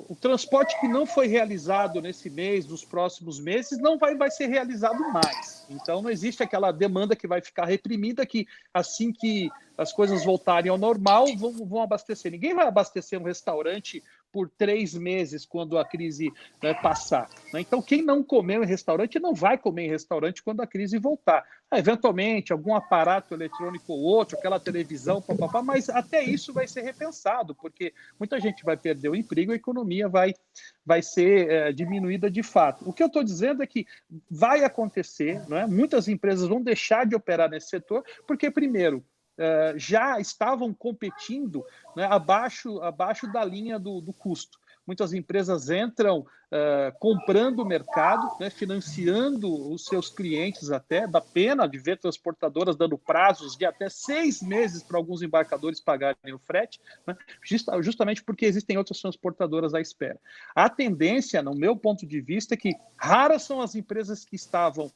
o transporte que não foi realizado nesse mês, nos próximos meses, não vai ser realizado mais. Então, não existe aquela demanda que vai ficar reprimida, que assim que as coisas voltarem ao normal, vão abastecer. Ninguém vai abastecer um restaurante por 3 meses quando a crise passar, né? Então, quem não comeu em restaurante não vai comer em restaurante quando a crise voltar. Eventualmente, algum aparato eletrônico ou outro, aquela televisão, mas até isso vai ser repensado, porque muita gente vai perder o emprego e a economia vai ser diminuída de fato. O que eu estou dizendo é que vai acontecer, né? Muitas empresas vão deixar de operar nesse setor, porque, primeiro, já estavam competindo, né, abaixo da linha do custo. muitas empresas entram comprando o mercado, né, financiando os seus clientes até, dá pena de ver transportadoras dando prazos de até 6 meses para alguns embarcadores pagarem o frete, né, justamente porque existem outras transportadoras à espera. A tendência, no meu ponto de vista, é que raras são as empresas que estavam,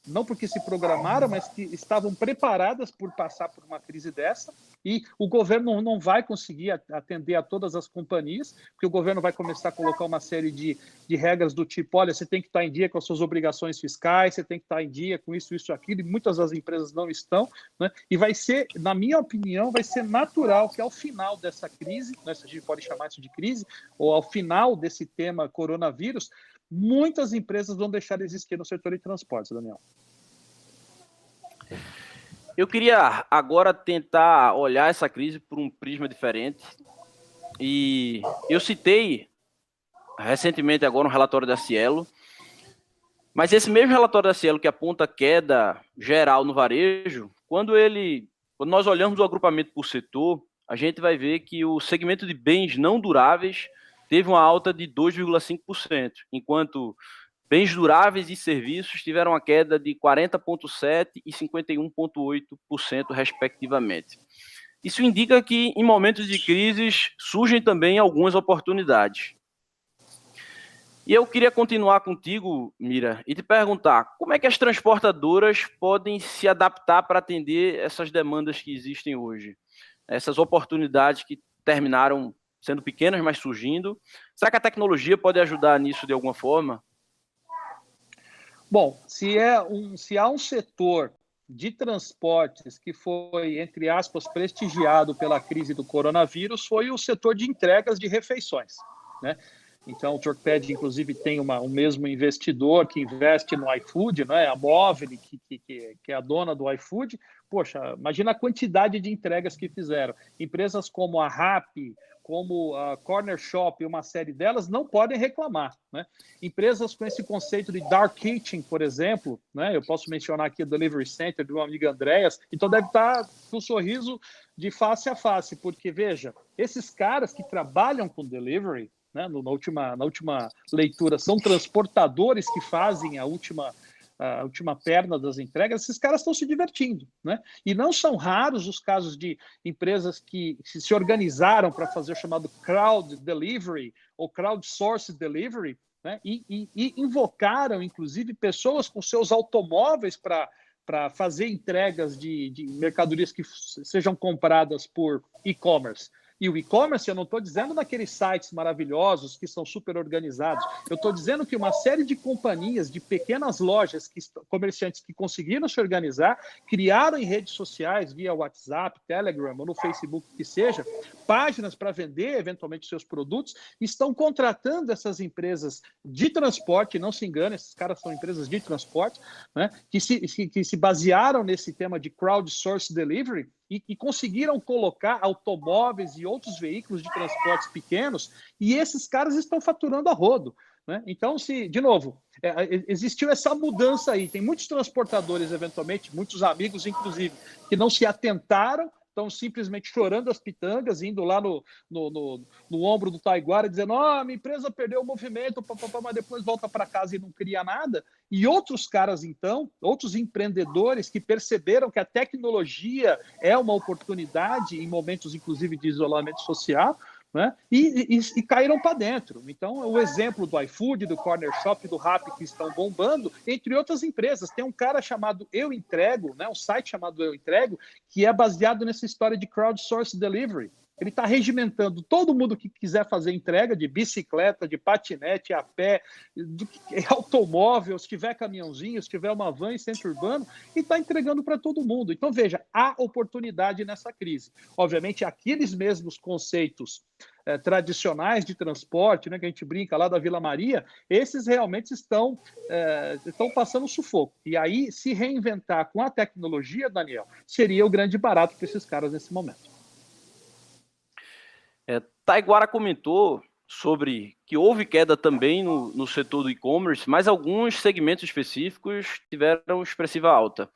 não porque se programaram, mas que estavam preparadas por passar por uma crise dessa, e o governo não vai conseguir atender a todas as companhias, porque o governo vai começar a colocar uma série de regras do tipo, olha, você tem que estar em dia com as suas obrigações fiscais, você tem que estar em dia com isso, aquilo, e muitas das empresas não estão, né? E vai ser, na minha opinião, vai ser natural que ao final dessa crise, né, se a gente pode chamar isso de crise, ou ao final desse tema coronavírus, muitas empresas vão deixar de existir no setor de transportes, Daniel. Eu queria agora tentar olhar essa crise por um prisma diferente. E eu citei recentemente agora um relatório da Cielo, mas esse mesmo relatório da Cielo que aponta queda geral no varejo, quando nós olhamos o agrupamento por setor, a gente vai ver que o segmento de bens não duráveis teve uma alta de 2,5%, enquanto bens duráveis e serviços tiveram uma queda de 40,7% e 51,8%, respectivamente. Isso indica que, em momentos de crises, surgem também algumas oportunidades. E eu queria continuar contigo, Mira, e te perguntar, como é que as transportadoras podem se adaptar para atender essas demandas que existem hoje? Essas oportunidades que terminaram sendo pequenas, mas surgindo. Será que a tecnologia pode ajudar nisso de alguma forma? Bom, se há um setor de transportes que foi, entre aspas, prestigiado pela crise do coronavírus, foi o setor de entregas de refeições, né? Então, o Trocped, inclusive, tem um mesmo investidor que investe no iFood, né? A Movile, que é a dona do iFood. Poxa, imagina a quantidade de entregas que fizeram. Empresas como a Rappi, como a Corner Shop e uma série delas não podem reclamar, né? Empresas com esse conceito de dark kitchen, por exemplo, né? Eu posso mencionar aqui o Delivery Center do meu amigo Andréas, então deve estar com um sorriso de face a face, porque, veja, esses caras que trabalham com delivery, né, na última leitura, são transportadores que fazem a última perna das entregas, esses caras estão se divertindo, né? E não são raros os casos de empresas que se organizaram para fazer o chamado crowd delivery ou crowdsourced delivery, né? E invocaram, inclusive, pessoas com seus automóveis para fazer entregas de mercadorias que sejam compradas por e-commerce. E o e-commerce, eu não estou dizendo naqueles sites maravilhosos que são super organizados. Eu estou dizendo que uma série de companhias, de pequenas lojas, comerciantes que conseguiram se organizar, criaram em redes sociais, via WhatsApp, Telegram ou no Facebook, que seja, páginas para vender eventualmente seus produtos, estão contratando essas empresas de transporte, não se engane, esses caras são empresas de transporte, né, que se basearam nesse tema de crowdsourced delivery, e conseguiram colocar automóveis e outros veículos de transportes pequenos, e esses caras estão faturando a rodo, né? Então, de novo, existiu essa mudança aí. Tem muitos transportadores, eventualmente, muitos amigos, inclusive, que não se atentaram, estão simplesmente chorando as pitangas, indo lá no ombro do Taiguara, dizendo, minha empresa perdeu o movimento, mas depois volta para casa e não cria nada. E outros caras, então, outros empreendedores que perceberam que a tecnologia é uma oportunidade em momentos, inclusive, de isolamento social, né? E caíram para dentro. Então, o exemplo do iFood, do Corner Shop, do Rappi, que estão bombando, entre outras empresas. Tem um cara chamado Eu Entrego, né? Um site chamado Eu Entrego, que é baseado nessa história de crowdsourced delivery. Ele está regimentando todo mundo que quiser fazer entrega de bicicleta, de patinete, a pé, de automóvel, se tiver caminhãozinho, se tiver uma van em centro urbano, e está entregando para todo mundo. Então, veja, há oportunidade nessa crise. Obviamente, aqueles mesmos conceitos tradicionais de transporte, né, que a gente brinca lá da Vila Maria, esses realmente estão passando sufoco. E aí, se reinventar com a tecnologia, Daniel, seria o grande barato para esses caras nesse momento. Taiguara comentou sobre que houve queda também no setor do e-commerce, mas alguns segmentos específicos tiveram expressiva alta.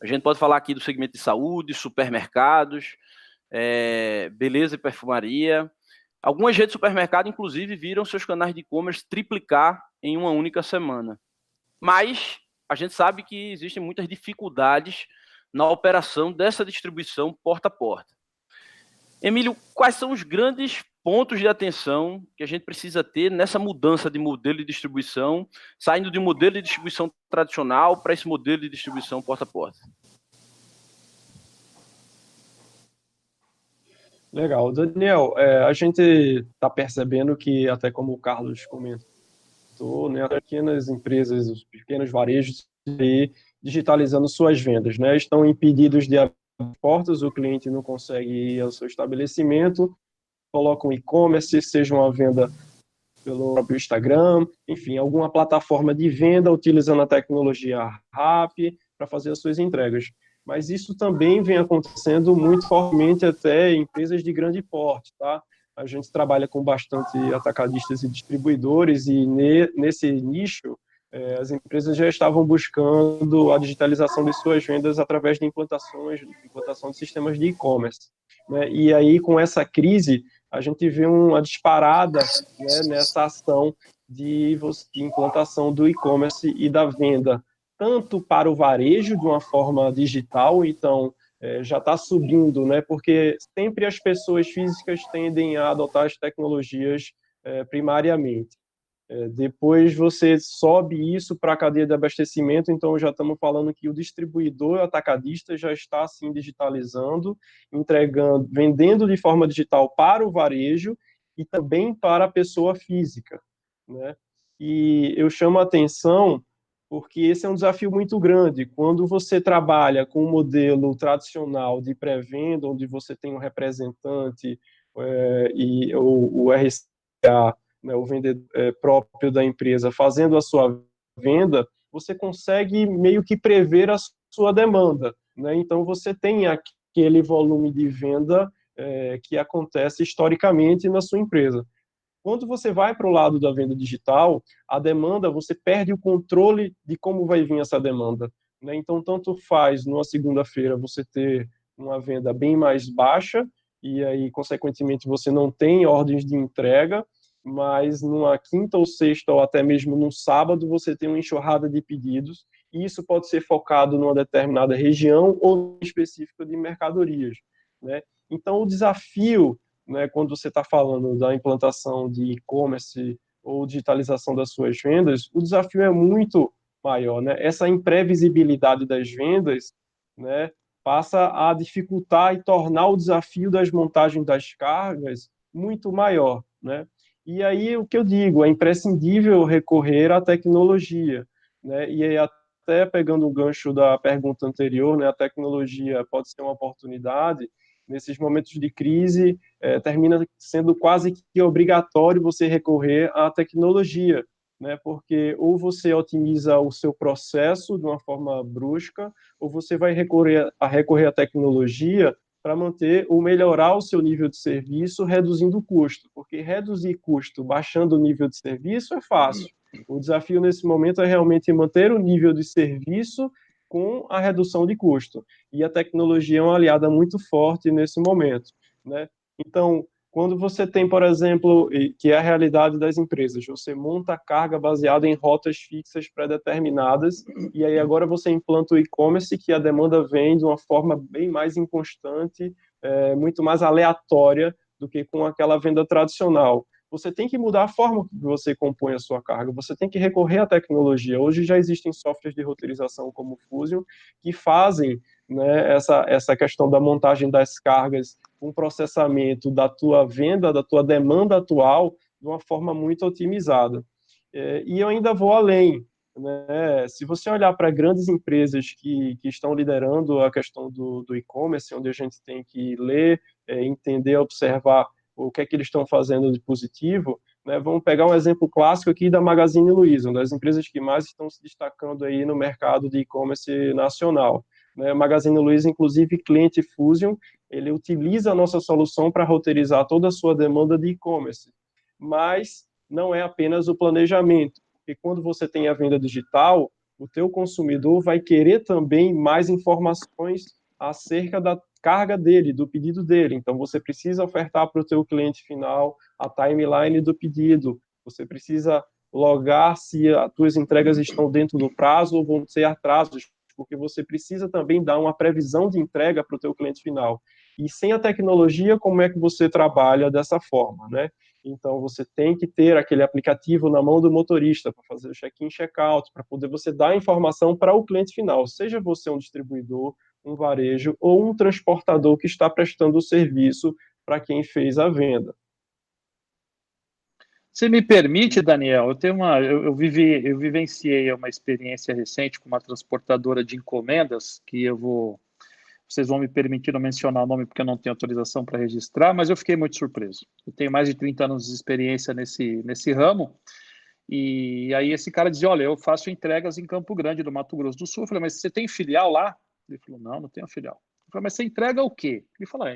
A gente pode falar aqui do segmento de saúde, supermercados, beleza e perfumaria. Algumas redes de supermercado, inclusive, viram seus canais de e-commerce triplicar em uma única semana. Mas a gente sabe que existem muitas dificuldades na operação dessa distribuição porta a porta. Emílio, quais são os grandes pontos de atenção que a gente precisa ter nessa mudança de modelo de distribuição, saindo de um modelo de distribuição tradicional para esse modelo de distribuição porta a porta? Legal. Daniel, a gente está percebendo que, até como o Carlos comentou, né, as pequenas empresas, os pequenos varejos, aí, digitalizando suas vendas, né, estão impedidos de abrir portas, o cliente não consegue ir ao seu estabelecimento, colocam e-commerce, seja uma venda pelo próprio Instagram, enfim, alguma plataforma de venda utilizando a tecnologia RAP para fazer as suas entregas. Mas isso também vem acontecendo muito fortemente até em empresas de grande porte, tá? A gente trabalha com bastante atacadistas e distribuidores e nesse nicho as empresas já estavam buscando a digitalização de suas vendas através de implantação de sistemas de e-commerce, né? E aí, com essa crise, a gente vê uma disparada, né, nessa ação de implantação do e-commerce e da venda, tanto para o varejo de uma forma digital, então já está subindo, né, porque sempre as pessoas físicas tendem a adotar as tecnologias primariamente. Depois você sobe isso para a cadeia de abastecimento, então já estamos falando que o distribuidor atacadista já está assim digitalizando, entregando, vendendo de forma digital para o varejo e também para a pessoa física, né? E eu chamo a atenção porque esse é um desafio muito grande. Quando você trabalha com um modelo tradicional de pré-venda, onde você tem um representante e o RCA, né, o vendedor próprio da empresa fazendo a sua venda, você consegue meio que prever a sua demanda, né? Então você tem aquele volume de venda que acontece historicamente na sua empresa. Quando você vai para o lado da venda digital, a demanda, você perde o controle de como vai vir essa demanda, né? Então, tanto faz numa segunda-feira você ter uma venda bem mais baixa e aí, consequentemente, você não tem ordens de entrega, mas numa quinta ou sexta ou até mesmo num sábado você tem uma enxurrada de pedidos e isso pode ser focado numa determinada região ou específica de mercadorias, né? Então, o desafio, né, quando você está falando da implantação de e-commerce ou digitalização das suas vendas, o desafio é muito maior, né? Essa imprevisibilidade das vendas, né, passa a dificultar e tornar o desafio das montagens das cargas muito maior, né? E aí o que eu digo, é imprescindível recorrer à tecnologia, né? E aí, até pegando o gancho da pergunta anterior, né, a tecnologia pode ser uma oportunidade. Nesses momentos de crise, termina sendo quase que obrigatório você recorrer à tecnologia, né? Porque ou você otimiza o seu processo de uma forma brusca, ou você vai recorrer à tecnologia para manter ou melhorar o seu nível de serviço, reduzindo o custo. Porque reduzir custo baixando o nível de serviço é fácil. O desafio nesse momento é realmente manter o nível de serviço com a redução de custo. E a tecnologia é uma aliada muito forte nesse momento, né? Então, quando você tem, por exemplo, que é a realidade das empresas, você monta a carga baseada em rotas fixas pré-determinadas, e aí agora você implanta o e-commerce, que a demanda vem de uma forma bem mais inconstante, muito mais aleatória do que com aquela venda tradicional. Você tem que mudar a forma que você compõe a sua carga, você tem que recorrer à tecnologia. Hoje já existem softwares de roteirização como o Fusion que fazem, né, essa questão da montagem das cargas, um processamento da tua venda, da tua demanda atual, de uma forma muito otimizada. E eu ainda vou além, né? Se você olhar para grandes empresas que estão liderando a questão do e-commerce, onde a gente tem que ler, entender, observar o que é que eles estão fazendo de positivo, né? Vamos pegar um exemplo clássico aqui da Magazine Luiza, uma das empresas que mais estão se destacando aí no mercado de e-commerce nacional, né? Magazine Luiza, inclusive, cliente Fusion, ele utiliza a nossa solução para roteirizar toda a sua demanda de e-commerce, mas não é apenas o planejamento, porque quando você tem a venda digital, o teu consumidor vai querer também mais informações acerca carga dele, do pedido dele. Então, você precisa ofertar para o seu cliente final a timeline do pedido, você precisa logar se as suas entregas estão dentro do prazo ou vão ser atrasos, porque você precisa também dar uma previsão de entrega para o seu cliente final. E sem a tecnologia, como é que você trabalha dessa forma, né? Então, você tem que ter aquele aplicativo na mão do motorista para fazer o check-in, check-out, para poder você dar a informação para o cliente final, seja você um distribuidor, um varejo ou um transportador que está prestando o serviço para quem fez a venda. Se me permite, Daniel, eu vivenciei uma experiência recente com uma transportadora de encomendas, que vocês vão me permitir não mencionar o nome porque eu não tenho autorização para registrar, mas eu fiquei muito surpreso. Eu tenho mais de 30 anos de experiência nesse ramo, e aí esse cara dizia, olha, eu faço entregas em Campo Grande, do Mato Grosso do Sul. Eu falei, mas você tem filial lá? Ele falou, não tenho filial. Eu falei, mas você entrega o quê? Ele falou,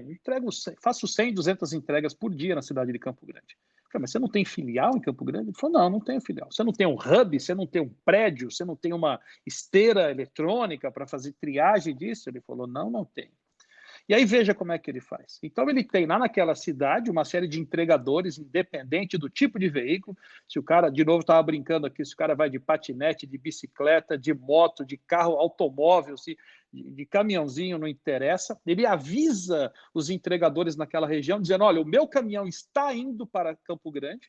faço 100, 200 entregas por dia na cidade de Campo Grande. Eu falei, mas você não tem filial em Campo Grande? Ele falou, não tenho filial. Você não tem um hub, você não tem um prédio, você não tem uma esteira eletrônica para fazer triagem disso? Ele falou, não tenho. E aí veja como é que ele faz. Então ele tem lá naquela cidade uma série de entregadores, independente do tipo de veículo. Se o cara, de novo, estava brincando aqui, se o cara vai de patinete, de bicicleta, de moto, de carro automóvel, de caminhãozinho, não interessa. Ele avisa os entregadores naquela região, dizendo, olha, o meu caminhão está indo para Campo Grande.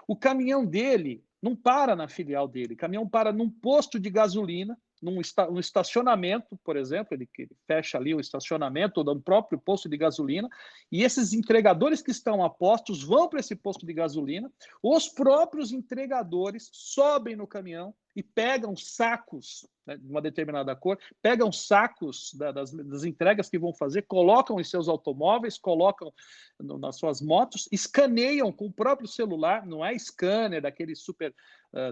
O caminhão dele não para na filial dele, o caminhão para num posto de gasolina, num estacionamento, por exemplo, ele fecha ali o estacionamento ou no próprio posto de gasolina, e esses entregadores que estão a postos vão para esse posto de gasolina, os próprios entregadores sobem no caminhão e pegam sacos, né, de uma determinada cor, pegam sacos das entregas que vão fazer, colocam em seus automóveis, colocam nas suas motos, escaneiam com o próprio celular, não é scanner daqueles super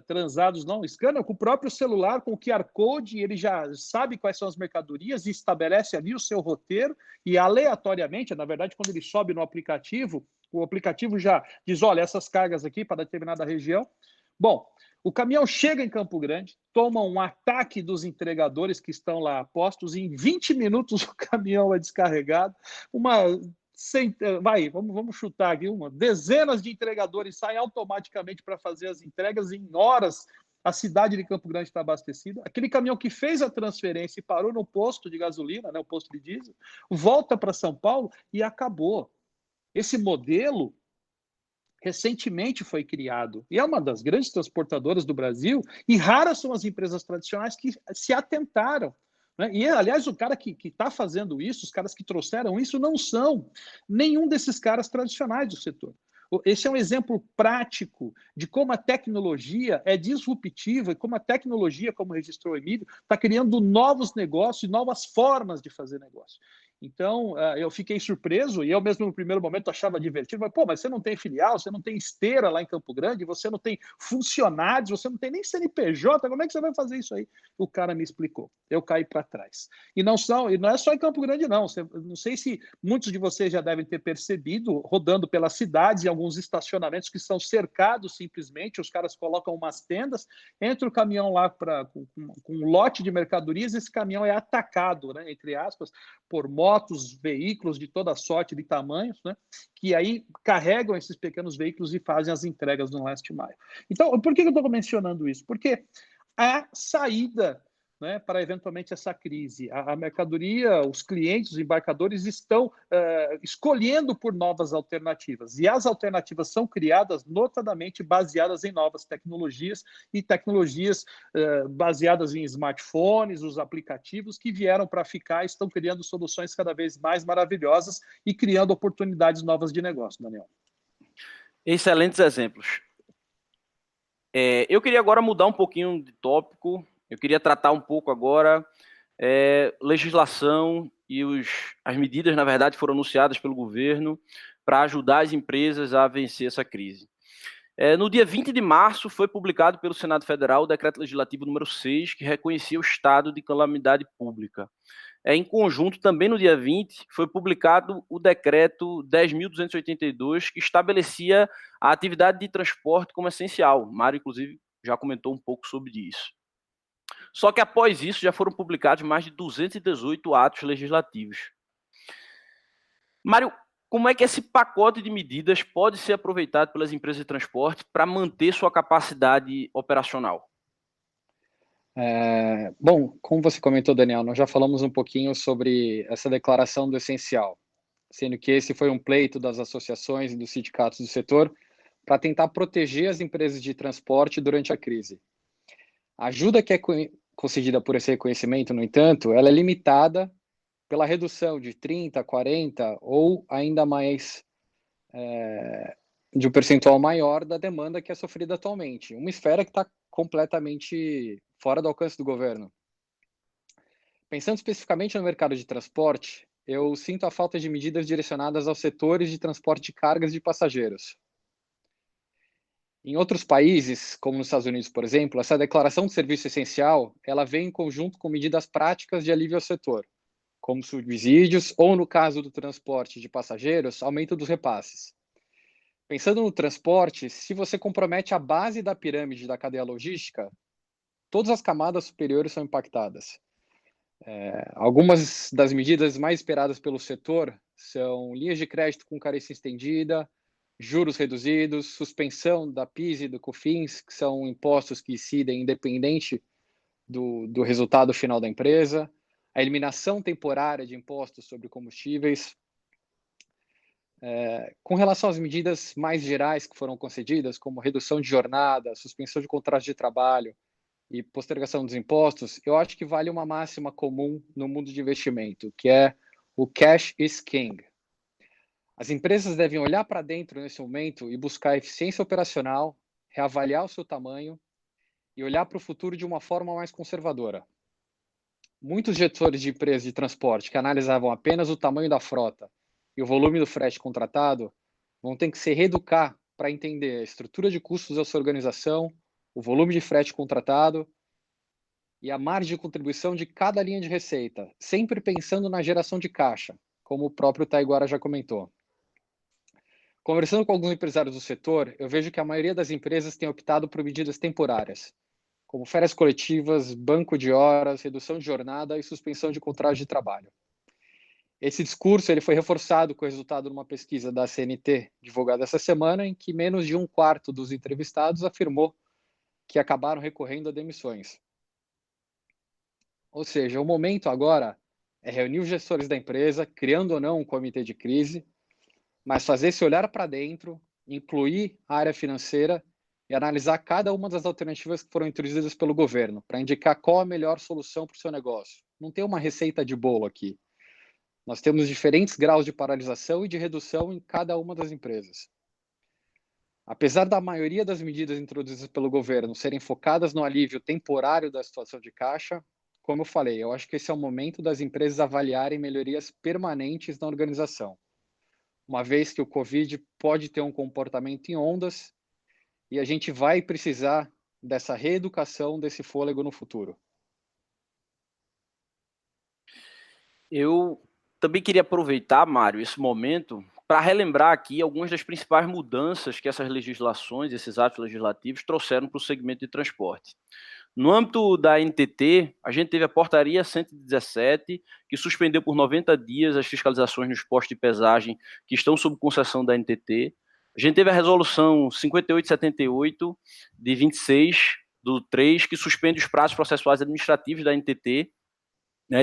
transados, não, scanner com o próprio celular, com o QR Code, ele já sabe quais são as mercadorias e estabelece ali o seu roteiro e aleatoriamente, na verdade, quando ele sobe no aplicativo, o aplicativo já diz, olha, essas cargas aqui para determinada região. Bom, o caminhão chega em Campo Grande, toma um ataque dos entregadores que estão lá postos, e em 20 minutos o caminhão é descarregado, vamos chutar aqui, dezenas de entregadores saem automaticamente para fazer as entregas, e em horas a cidade de Campo Grande está abastecida. Aquele caminhão que fez a transferência e parou no posto de gasolina, né, o posto de diesel, volta para São Paulo e acabou. Esse modelo recentemente foi criado e é uma das grandes transportadoras do Brasil, e raras são as empresas tradicionais que se atentaram, né? E, aliás, o cara que está fazendo isso, os caras que trouxeram isso, não são nenhum desses caras tradicionais do setor. Esse é um exemplo prático de como a tecnologia é disruptiva e como a tecnologia, como registrou o Emílio, está criando novos negócios e novas formas de fazer negócio. Então, eu fiquei surpreso, e eu mesmo no primeiro momento achava divertido, mas você não tem filial, você não tem esteira lá em Campo Grande, você não tem funcionários, você não tem nem CNPJ, como é que você vai fazer isso aí? O cara me explicou, eu caí para trás. E não é só em Campo Grande, não. Não sei se muitos de vocês já devem ter percebido, rodando pelas cidades e alguns estacionamentos que são cercados simplesmente, os caras colocam umas tendas, entra o caminhão lá com um lote de mercadorias, esse caminhão é atacado, né, entre aspas, por motos, veículos de toda sorte de tamanhos, né, que aí carregam esses pequenos veículos e fazem as entregas no Last Mile. Então, por que eu estou mencionando isso? Porque a saída, né, para eventualmente essa crise, a mercadoria, os clientes, os embarcadores estão escolhendo por novas alternativas, e as alternativas são criadas notadamente baseadas em novas tecnologias, e tecnologias baseadas em smartphones, os aplicativos que vieram para ficar, estão criando soluções cada vez mais maravilhosas e criando oportunidades novas de negócio, Daniel. Excelentes exemplos. Eu queria agora mudar um pouquinho de tópico. Eu queria tratar um pouco agora legislação e as medidas, na verdade, foram anunciadas pelo governo para ajudar as empresas a vencer essa crise. No dia 20 de março, foi publicado pelo Senado Federal o Decreto Legislativo número 6, que reconhecia o estado de calamidade pública. Em conjunto, também no dia 20, foi publicado o Decreto 10.282, que estabelecia a atividade de transporte como essencial. Mário, inclusive, já comentou um pouco sobre isso. Só que após isso já foram publicados mais de 218 atos legislativos. Mário, como é que esse pacote de medidas pode ser aproveitado pelas empresas de transporte para manter sua capacidade operacional? Bom, como você comentou, Daniel, nós já falamos um pouquinho sobre essa declaração do essencial, sendo que esse foi um pleito das associações e dos sindicatos do setor para tentar proteger as empresas de transporte durante a crise. A ajuda que é concedida por esse reconhecimento, no entanto, ela é limitada pela redução de 30%, 40% ou ainda mais de um percentual maior da demanda que é sofrida atualmente. Uma esfera que está completamente fora do alcance do governo. Pensando especificamente no mercado de transporte, eu sinto a falta de medidas direcionadas aos setores de transporte de cargas de passageiros. Em outros países, como nos Estados Unidos, por exemplo, essa declaração de serviço essencial, ela vem em conjunto com medidas práticas de alívio ao setor, como subsídios ou, no caso do transporte de passageiros, aumento dos repasses. Pensando no transporte, se você compromete a base da pirâmide da cadeia logística, todas as camadas superiores são impactadas. Algumas das medidas mais esperadas pelo setor são linhas de crédito com carência estendida, juros reduzidos, suspensão da PIS e do COFINS, que são impostos que incidem independente do resultado final da empresa, a eliminação temporária de impostos sobre combustíveis. Com relação às medidas mais gerais que foram concedidas, como redução de jornada, suspensão de contratos de trabalho e postergação dos impostos, eu acho que vale uma máxima comum no mundo de investimento, que é o cash is king. As empresas devem olhar para dentro nesse momento e buscar eficiência operacional, reavaliar o seu tamanho e olhar para o futuro de uma forma mais conservadora. Muitos gestores de empresas de transporte que analisavam apenas o tamanho da frota e o volume do frete contratado vão ter que se reeducar para entender a estrutura de custos da sua organização, o volume de frete contratado e a margem de contribuição de cada linha de receita, sempre pensando na geração de caixa, como o próprio Taiguara já comentou. Conversando com alguns empresários do setor, eu vejo que a maioria das empresas tem optado por medidas temporárias, como férias coletivas, banco de horas, redução de jornada e suspensão de contratos de trabalho. Esse discurso ele foi reforçado com o resultado de uma pesquisa da CNT, divulgada essa semana, em que menos de um quarto dos entrevistados afirmou que acabaram recorrendo a demissões. Ou seja, o momento agora é reunir os gestores da empresa, criando ou não um comitê de crise, mas fazer esse olhar para dentro, incluir a área financeira e analisar cada uma das alternativas que foram introduzidas pelo governo, para indicar qual a melhor solução para o seu negócio. Não tem uma receita de bolo aqui. Nós temos diferentes graus de paralisação e de redução em cada uma das empresas. Apesar da maioria das medidas introduzidas pelo governo serem focadas no alívio temporário da situação de caixa, como eu falei, eu acho que esse é o momento das empresas avaliarem melhorias permanentes na organização, uma vez que o Covid pode ter um comportamento em ondas e a gente vai precisar dessa reeducação, desse fôlego no futuro. Eu também queria aproveitar, Mário, esse momento para relembrar aqui algumas das principais mudanças que essas legislações, esses atos legislativos trouxeram para o segmento de transporte. No âmbito da NTT, a gente teve a portaria 117, que suspendeu por 90 dias as fiscalizações nos postos de pesagem que estão sob concessão da NTT. A gente teve a resolução 5878, de 26/3, que suspende os prazos processuais administrativos da NTT,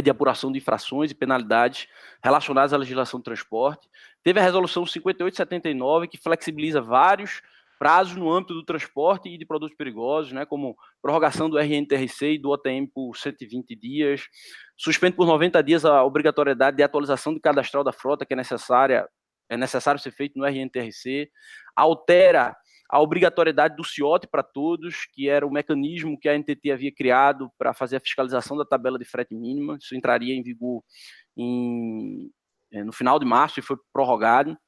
de apuração de infrações e penalidades relacionadas à legislação de transporte. Teve a resolução 5879, que flexibiliza vários prazos no âmbito do transporte e de produtos perigosos, como prorrogação do RNTRC e do OTM por 120 dias, suspende por 90 dias a obrigatoriedade de atualização do cadastral da frota, que é necessário ser feito no RNTRC, altera a obrigatoriedade do CIOT para todos, que era o mecanismo que a NTT havia criado para fazer a fiscalização da tabela de frete mínima. Isso entraria em vigor no final de março e foi prorrogado.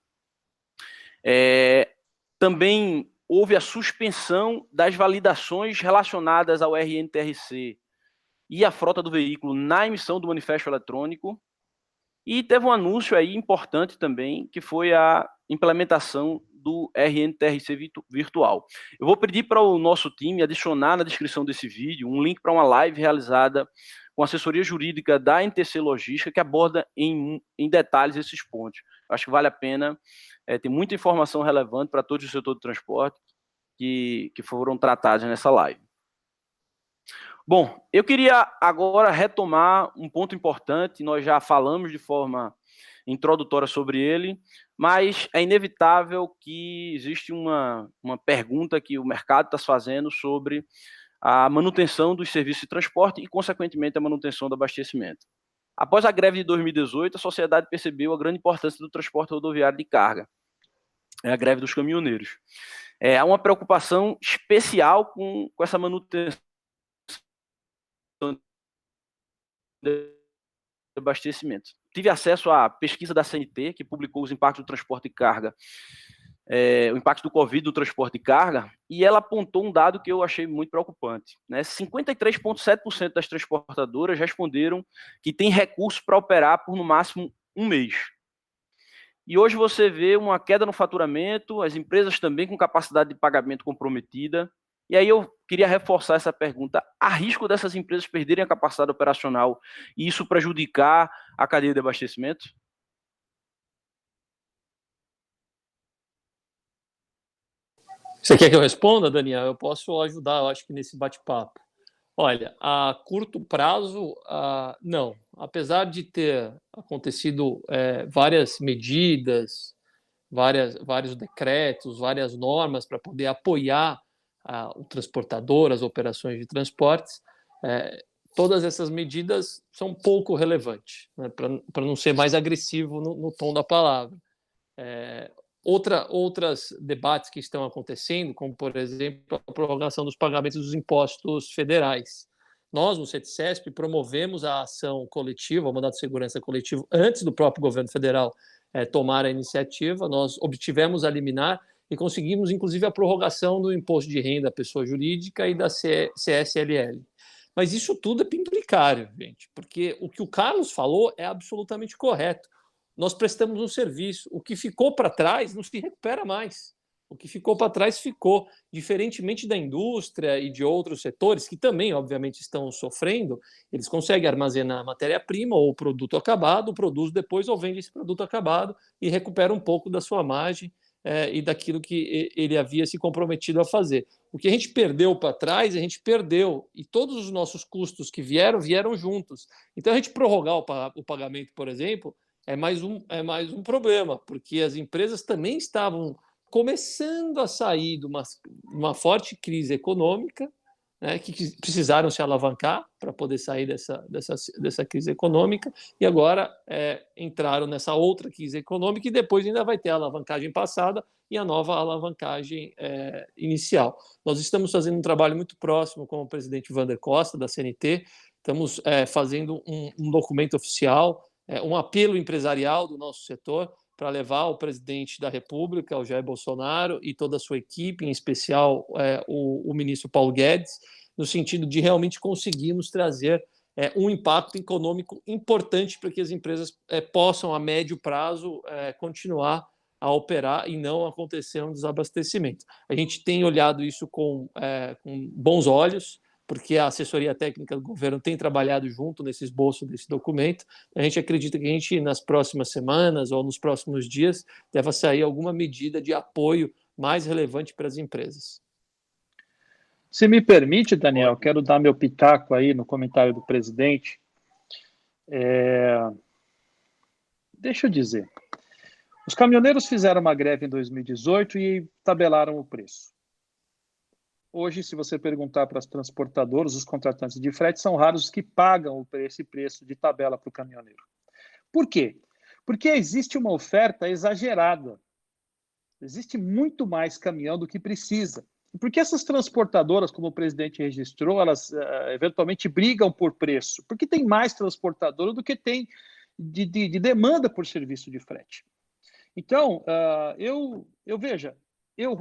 Também houve a suspensão das validações relacionadas ao RNTRC e à frota do veículo na emissão do manifesto eletrônico. E teve um anúncio aí importante também, que foi a implementação do RNTRC virtual. Eu vou pedir para o nosso time adicionar na descrição desse vídeo um link para uma live realizada com a assessoria jurídica da NTC Logística, que aborda em detalhes esses pontos. Acho que vale a pena, tem muita informação relevante para todo o setor do transporte que foram tratados nessa live. Bom, eu queria agora retomar um ponto importante, nós já falamos de forma introdutória sobre ele, mas é inevitável que existe uma pergunta que o mercado está fazendo sobre a manutenção dos serviços de transporte e, consequentemente, a manutenção do abastecimento. Após a greve de 2018, a sociedade percebeu a grande importância do transporte rodoviário de carga, a greve dos caminhoneiros. Há uma preocupação especial com essa manutenção de abastecimento. Tive acesso à pesquisa da CNT, que publicou os impactos do transporte de carga, o impacto do Covid no transporte de carga, e ela apontou um dado que eu achei muito preocupante. 53,7% das transportadoras responderam que tem recurso para operar por no máximo um mês. E hoje você vê uma queda no faturamento, as empresas também com capacidade de pagamento comprometida. E aí eu queria reforçar essa pergunta: há risco dessas empresas perderem a capacidade operacional e isso prejudicar a cadeia de abastecimento? Você quer que eu responda, Daniel? Eu posso ajudar, eu acho que nesse bate-papo. Olha, a curto prazo, não. Apesar de ter acontecido várias medidas, vários decretos, várias normas para poder apoiar o transportador, as operações de transportes, todas essas medidas são pouco relevantes, né, para não ser mais agressivo no tom da palavra. Outros debates que estão acontecendo, como, por exemplo, a prorrogação dos pagamentos dos impostos federais. Nós, no CETCESP, promovemos a ação coletiva, o mandato de segurança coletivo, antes do próprio governo federal tomar a iniciativa. Nós obtivemos a liminar e conseguimos, inclusive, a prorrogação do imposto de renda à pessoa jurídica e da CSLL. Mas isso tudo é penduricário, gente, porque o que o Carlos falou é absolutamente correto. Nós prestamos um serviço. O que ficou para trás não se recupera mais. O que ficou para trás ficou. Diferentemente da indústria e de outros setores, que também, obviamente, estão sofrendo, eles conseguem armazenar matéria-prima ou produto acabado, produz depois ou vende esse produto acabado e recupera um pouco da sua margem e daquilo que ele havia se comprometido a fazer. O que a gente perdeu para trás, a gente perdeu. E todos os nossos custos que vieram juntos. Então, a gente prorrogar o pagamento, por exemplo, é mais um problema, porque as empresas também estavam começando a sair de uma forte crise econômica, né, que precisaram se alavancar para poder sair dessa crise econômica, e agora entraram nessa outra crise econômica, e depois ainda vai ter a alavancagem passada e a nova alavancagem inicial. Nós estamos fazendo um trabalho muito próximo com o presidente Wander Costa, da CNT, estamos fazendo um documento oficial, um apelo empresarial do nosso setor para levar ao presidente da República, o Jair Bolsonaro, e toda a sua equipe, em especial o ministro Paulo Guedes, no sentido de realmente conseguirmos trazer um impacto econômico importante para que as empresas possam, a médio prazo, continuar a operar e não acontecer um desabastecimento. A gente tem olhado isso com bons olhos, porque a assessoria técnica do governo tem trabalhado junto nesse esboço desse documento. A gente acredita que a gente, nas próximas semanas ou nos próximos dias, deva sair alguma medida de apoio mais relevante para as empresas. Se me permite, Daniel, quero dar meu pitaco aí no comentário do presidente. Deixa eu dizer. Os caminhoneiros fizeram uma greve em 2018 e tabelaram o preço. Hoje, se você perguntar para as transportadoras, os contratantes de frete, são raros os que pagam esse preço de tabela para o caminhoneiro. Por quê? Porque existe uma oferta exagerada. Existe muito mais caminhão do que precisa. E porque essas transportadoras, como o presidente registrou, elas eventualmente brigam por preço, porque tem mais transportadora do que tem de demanda por serviço de frete. Então, eu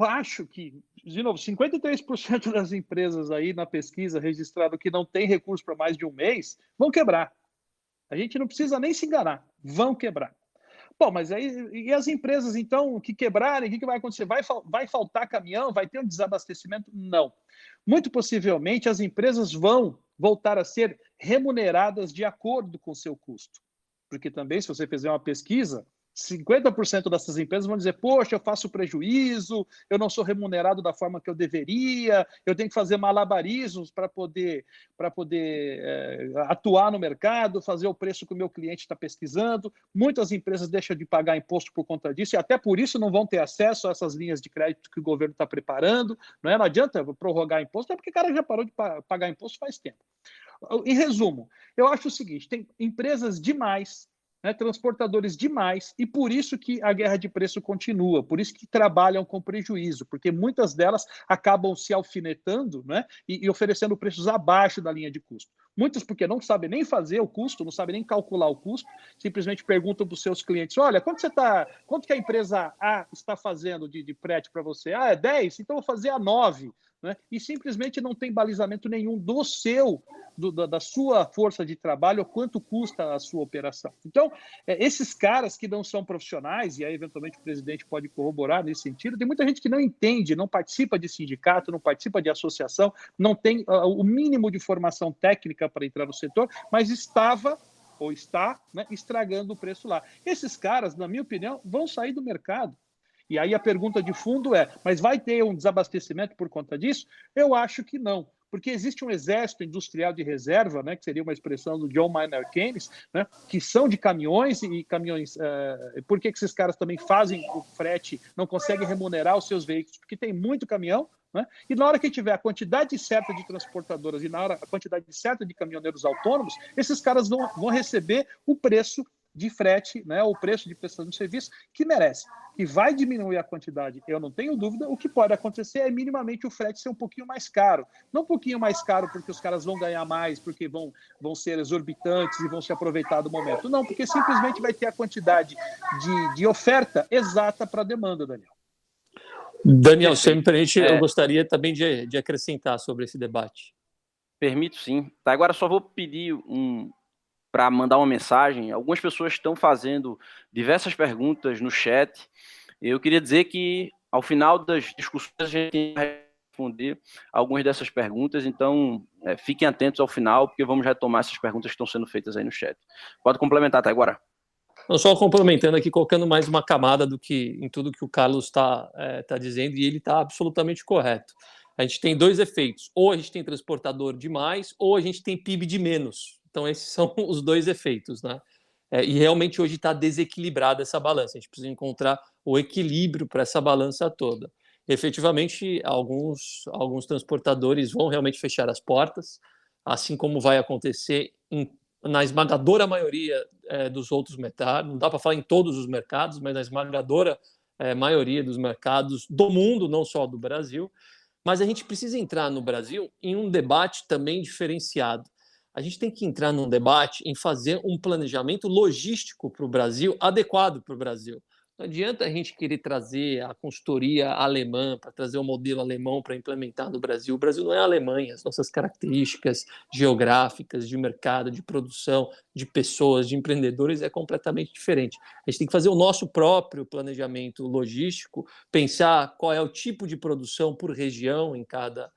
acho que, de novo, 53% das empresas aí na pesquisa registrado que não tem recurso para mais de um mês vão quebrar. A gente não precisa nem se enganar, vão quebrar. Bom, mas aí, e as empresas, então, que quebrarem, o que vai acontecer? Vai faltar caminhão? Vai ter um desabastecimento? Não. Muito possivelmente, as empresas vão voltar a ser remuneradas de acordo com o seu custo. Porque também, se você fizer uma pesquisa, 50% dessas empresas vão dizer, poxa, eu faço prejuízo, eu não sou remunerado da forma que eu deveria, eu tenho que fazer malabarismos para poder atuar no mercado, fazer o preço que o meu cliente está pesquisando. Muitas empresas deixam de pagar imposto por conta disso e até por isso não vão ter acesso a essas linhas de crédito que o governo está preparando. Não adianta prorrogar imposto, é porque o cara já parou de pagar imposto faz tempo. Em resumo, eu acho o seguinte, tem empresas demais, transportadores demais, e por isso que a guerra de preço continua, por isso que trabalham com prejuízo, porque muitas delas acabam se alfinetando, e oferecendo preços abaixo da linha de custo. Muitas porque não sabem nem fazer o custo, não sabem nem calcular o custo, simplesmente perguntam para os seus clientes, olha, quanto que a empresa A está fazendo de frete para você? Ah, é 10? Então eu vou fazer a 9. E simplesmente não tem balizamento nenhum da sua força de trabalho, quanto custa a sua operação. Então, esses caras que não são profissionais, e aí eventualmente o presidente pode corroborar nesse sentido, tem muita gente que não entende, não participa de sindicato, não participa de associação, não tem o mínimo de formação técnica para entrar no setor, mas estava ou está estragando o preço lá. Esses caras, na minha opinião, vão sair do mercado. E aí a pergunta de fundo é, mas vai ter um desabastecimento por conta disso? Eu acho que não, porque existe um exército industrial de reserva, que seria uma expressão do John Maynard Keynes, que são de caminhões e caminhões. Por que esses caras também fazem o frete, não conseguem remunerar os seus veículos? Porque tem muito caminhão, e na hora que tiver a quantidade certa de transportadoras e na hora a quantidade certa de caminhoneiros autônomos, esses caras vão receber o preço de frete, o preço de prestação de serviço que merece. Que vai diminuir a quantidade, eu não tenho dúvida. O que pode acontecer é minimamente o frete ser um pouquinho mais caro. Não um pouquinho mais caro porque os caras vão ganhar mais, porque vão ser exorbitantes e vão se aproveitar do momento. Não, porque simplesmente vai ter a quantidade de oferta exata para a demanda, Daniel. Daniel, se me permite, eu gostaria também de acrescentar sobre esse debate. Permito, sim. Tá, agora só vou pedir para mandar uma mensagem. Algumas pessoas estão fazendo diversas perguntas no chat. Eu queria dizer que, ao final das discussões, a gente vai responder algumas dessas perguntas, então fiquem atentos ao final, porque vamos retomar essas perguntas que estão sendo feitas aí no chat. Pode complementar até agora. Não, só complementando aqui, colocando mais uma camada em tudo que o Carlos está dizendo, e ele está absolutamente correto. A gente tem dois efeitos. Ou a gente tem transportador de mais, ou a gente tem PIB de menos. Então, esses são os dois efeitos, e realmente hoje está desequilibrada essa balança. A gente precisa encontrar o equilíbrio para essa balança toda. Efetivamente, alguns transportadores vão realmente fechar as portas, assim como vai acontecer na esmagadora maioria dos outros mercados. Não dá para falar em todos os mercados, mas na esmagadora maioria dos mercados do mundo, não só do Brasil. Mas a gente precisa entrar no Brasil em um debate também diferenciado. A gente tem que entrar num debate em fazer um planejamento logístico para o Brasil, adequado para o Brasil. Não adianta a gente querer trazer a consultoria alemã, para trazer o modelo alemão para implementar no Brasil. O Brasil não é a Alemanha, as nossas características geográficas, de mercado, de produção, de pessoas, de empreendedores é completamente diferente. A gente tem que fazer o nosso próprio planejamento logístico, pensar qual é o tipo de produção por região em cada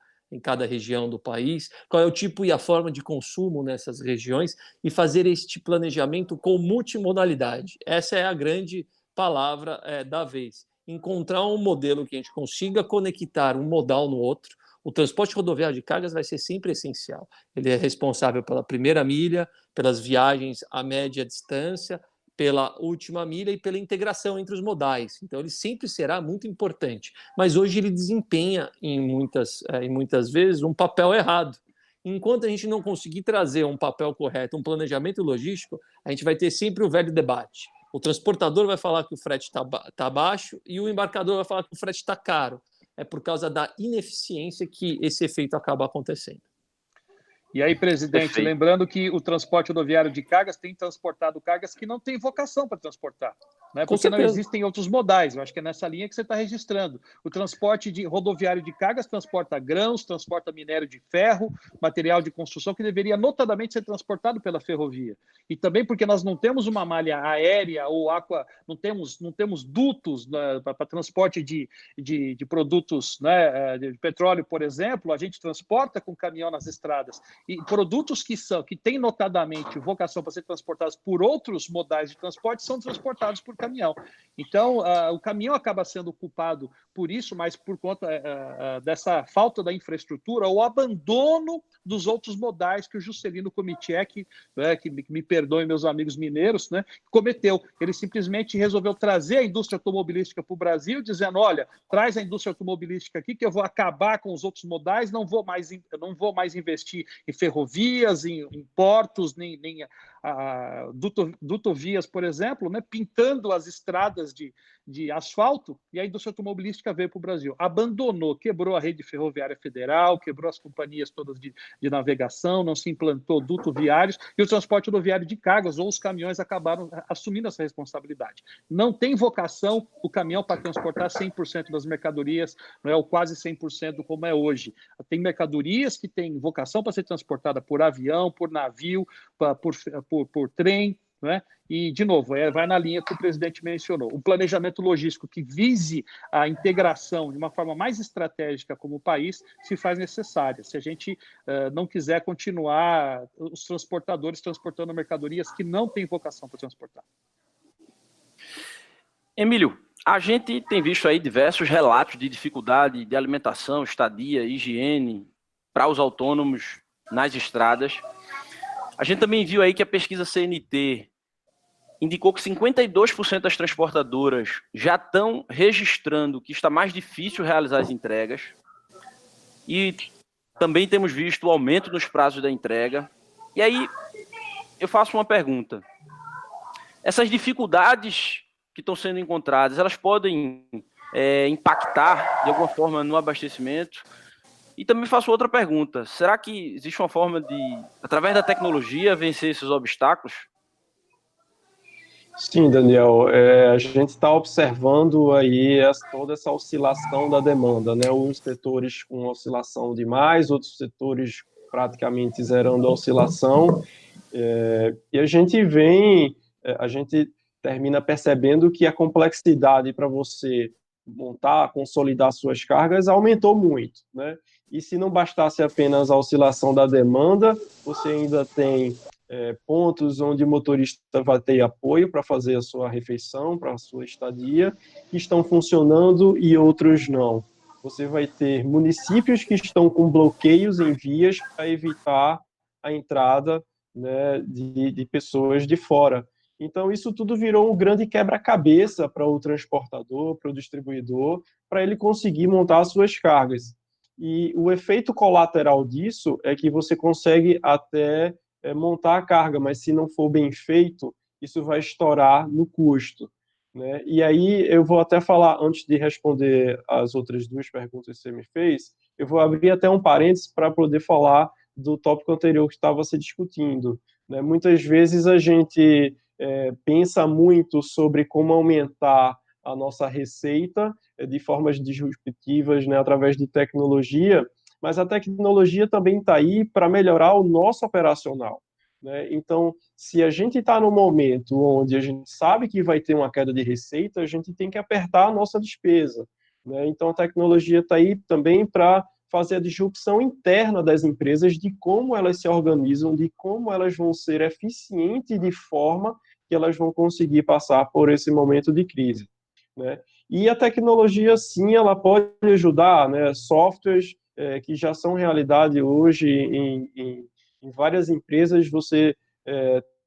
região do país, qual é o tipo e a forma de consumo nessas regiões e fazer este planejamento com multimodalidade. Essa é a grande palavra da vez. Encontrar um modelo que a gente consiga conectar um modal no outro. O transporte rodoviário de cargas vai ser sempre essencial. Ele é responsável pela primeira milha, pelas viagens a média distância, pela última milha e pela integração entre os modais. Então, ele sempre será muito importante. Mas hoje ele desempenha, em muitas vezes, um papel errado. Enquanto a gente não conseguir trazer um papel correto, um planejamento logístico, a gente vai ter sempre o velho debate. O transportador vai falar que o frete está baixo e o embarcador vai falar que o frete está caro. É por causa da ineficiência que esse efeito acaba acontecendo. E aí, presidente, Perfeito. Lembrando que o transporte rodoviário de cargas tem transportado cargas que não têm vocação para transportar, porque não existem outros modais. Eu acho que é nessa linha que você está registrando. O transporte rodoviário de cargas transporta grãos, transporta minério de ferro, material de construção que deveria notadamente ser transportado pela ferrovia. E também porque nós não temos uma malha aérea ou aqua, não temos dutos para transporte de produtos, de petróleo, por exemplo, a gente transporta com caminhão nas estradas. E produtos que têm notadamente vocação para ser transportados por outros modais de transporte são transportados por caminhão. Então, o caminhão acaba sendo culpado por isso, mas por conta dessa falta da infraestrutura, o abandono dos outros modais que o Juscelino Kubitschek, que me perdoem meus amigos mineiros, né, cometeu. Ele simplesmente resolveu trazer a indústria automobilística para o Brasil, dizendo, olha, traz a indústria automobilística aqui que eu vou acabar com os outros modais, não vou mais investir em ferrovias, em portos, nem dutovias, por exemplo, né, pintando as estradas de asfalto, e a indústria automobilística veio para o Brasil. Abandonou, quebrou a rede ferroviária federal, quebrou as companhias todas de navegação, não se implantou dutos viários, e o transporte rodoviário de cargas, ou os caminhões, acabaram assumindo essa responsabilidade. Não tem vocação o caminhão para transportar 100% das mercadorias, não é, ou quase 100% como é hoje. Tem mercadorias que têm vocação para ser transportada por avião, por navio, por trem, né? E, de novo, vai na linha que o presidente mencionou. Um planejamento logístico que vise a integração de uma forma mais estratégica como país se faz necessária. Se a gente não quiser continuar os transportadores transportando mercadorias que não têm vocação para transportar. Emílio, a gente tem visto aí diversos relatos de dificuldade de alimentação, estadia, higiene para os autônomos nas estradas. A gente também viu aí que a pesquisa CNT indicou que 52% das transportadoras já estão registrando que está mais difícil realizar as entregas. E também temos visto o aumento nos prazos da entrega. E aí, eu faço uma pergunta. Essas dificuldades que estão sendo encontradas, elas podem impactar de alguma forma no abastecimento? E também faço outra pergunta. Será que existe uma forma de, através da tecnologia, vencer esses obstáculos? Sim, Daniel, a gente está observando aí toda essa oscilação da demanda, né? Uns setores com oscilação demais, outros setores praticamente zerando a oscilação, e a gente termina percebendo que a complexidade para você montar, consolidar suas cargas aumentou muito, né? E se não bastasse apenas a oscilação da demanda, você ainda tem pontos onde o motorista vai ter apoio para fazer a sua refeição, para a sua estadia, que estão funcionando e outros não. Você vai ter municípios que estão com bloqueios em vias para evitar a entrada, né, de pessoas de fora. Então, isso tudo virou um grande quebra-cabeça para o transportador, para o distribuidor, para ele conseguir montar as suas cargas. E o efeito colateral disso é que você consegue até montar a carga, mas se não for bem feito, isso vai estourar no custo, né? E aí eu vou até falar, antes de responder as outras duas perguntas que você me fez, eu vou abrir até um parênteses para poder falar do tópico anterior que estava se discutindo, né? Muitas vezes a gente pensa muito sobre como aumentar a nossa receita de formas disruptivas, né, através de tecnologia, mas a tecnologia também está aí para melhorar o nosso operacional, né? Então, se a gente está no momento onde a gente sabe que vai ter uma queda de receita, a gente tem que apertar a nossa despesa, né? Então, a tecnologia está aí também para fazer a disrupção interna das empresas, de como elas se organizam, de como elas vão ser eficientes de forma que elas vão conseguir passar por esse momento de crise, né? E a tecnologia, sim, ela pode ajudar, né? Softwares que já são realidade hoje em várias empresas, você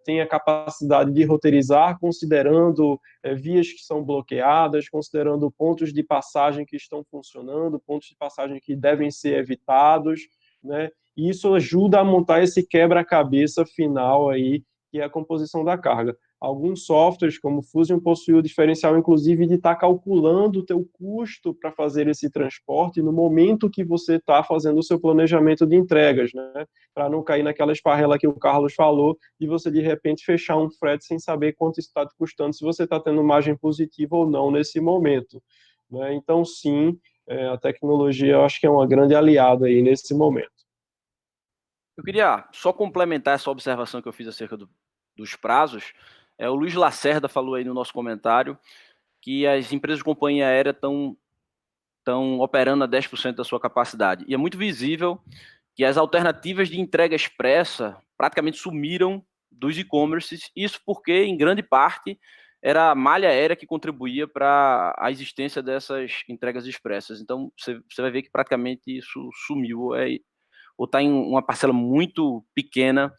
tem a capacidade de roteirizar considerando vias que são bloqueadas, considerando pontos de passagem que estão funcionando, pontos de passagem que devem ser evitados, né? E isso ajuda a montar esse quebra-cabeça final aí, que é a composição da carga. Alguns softwares, como o Fusion, possuem o diferencial, inclusive, de estar calculando o teu custo para fazer esse transporte no momento que você está fazendo o seu planejamento de entregas, né? Para não cair naquela esparrela que o Carlos falou, e você, de repente, fechar um frete sem saber quanto está te custando, se você está tendo margem positiva ou não nesse momento, né? Então, sim, a tecnologia, eu acho que é uma grande aliada aí nesse momento. Eu queria só complementar essa observação que eu fiz acerca dos prazos. O Luiz Lacerda falou aí no nosso comentário que as empresas de companhia aérea estão operando a 10% da sua capacidade. E é muito visível que as alternativas de entrega expressa praticamente sumiram dos e-commerces. Isso porque, em grande parte, era a malha aérea que contribuía para a existência dessas entregas expressas. Então, você vai ver que praticamente isso sumiu, ou está em uma parcela muito pequena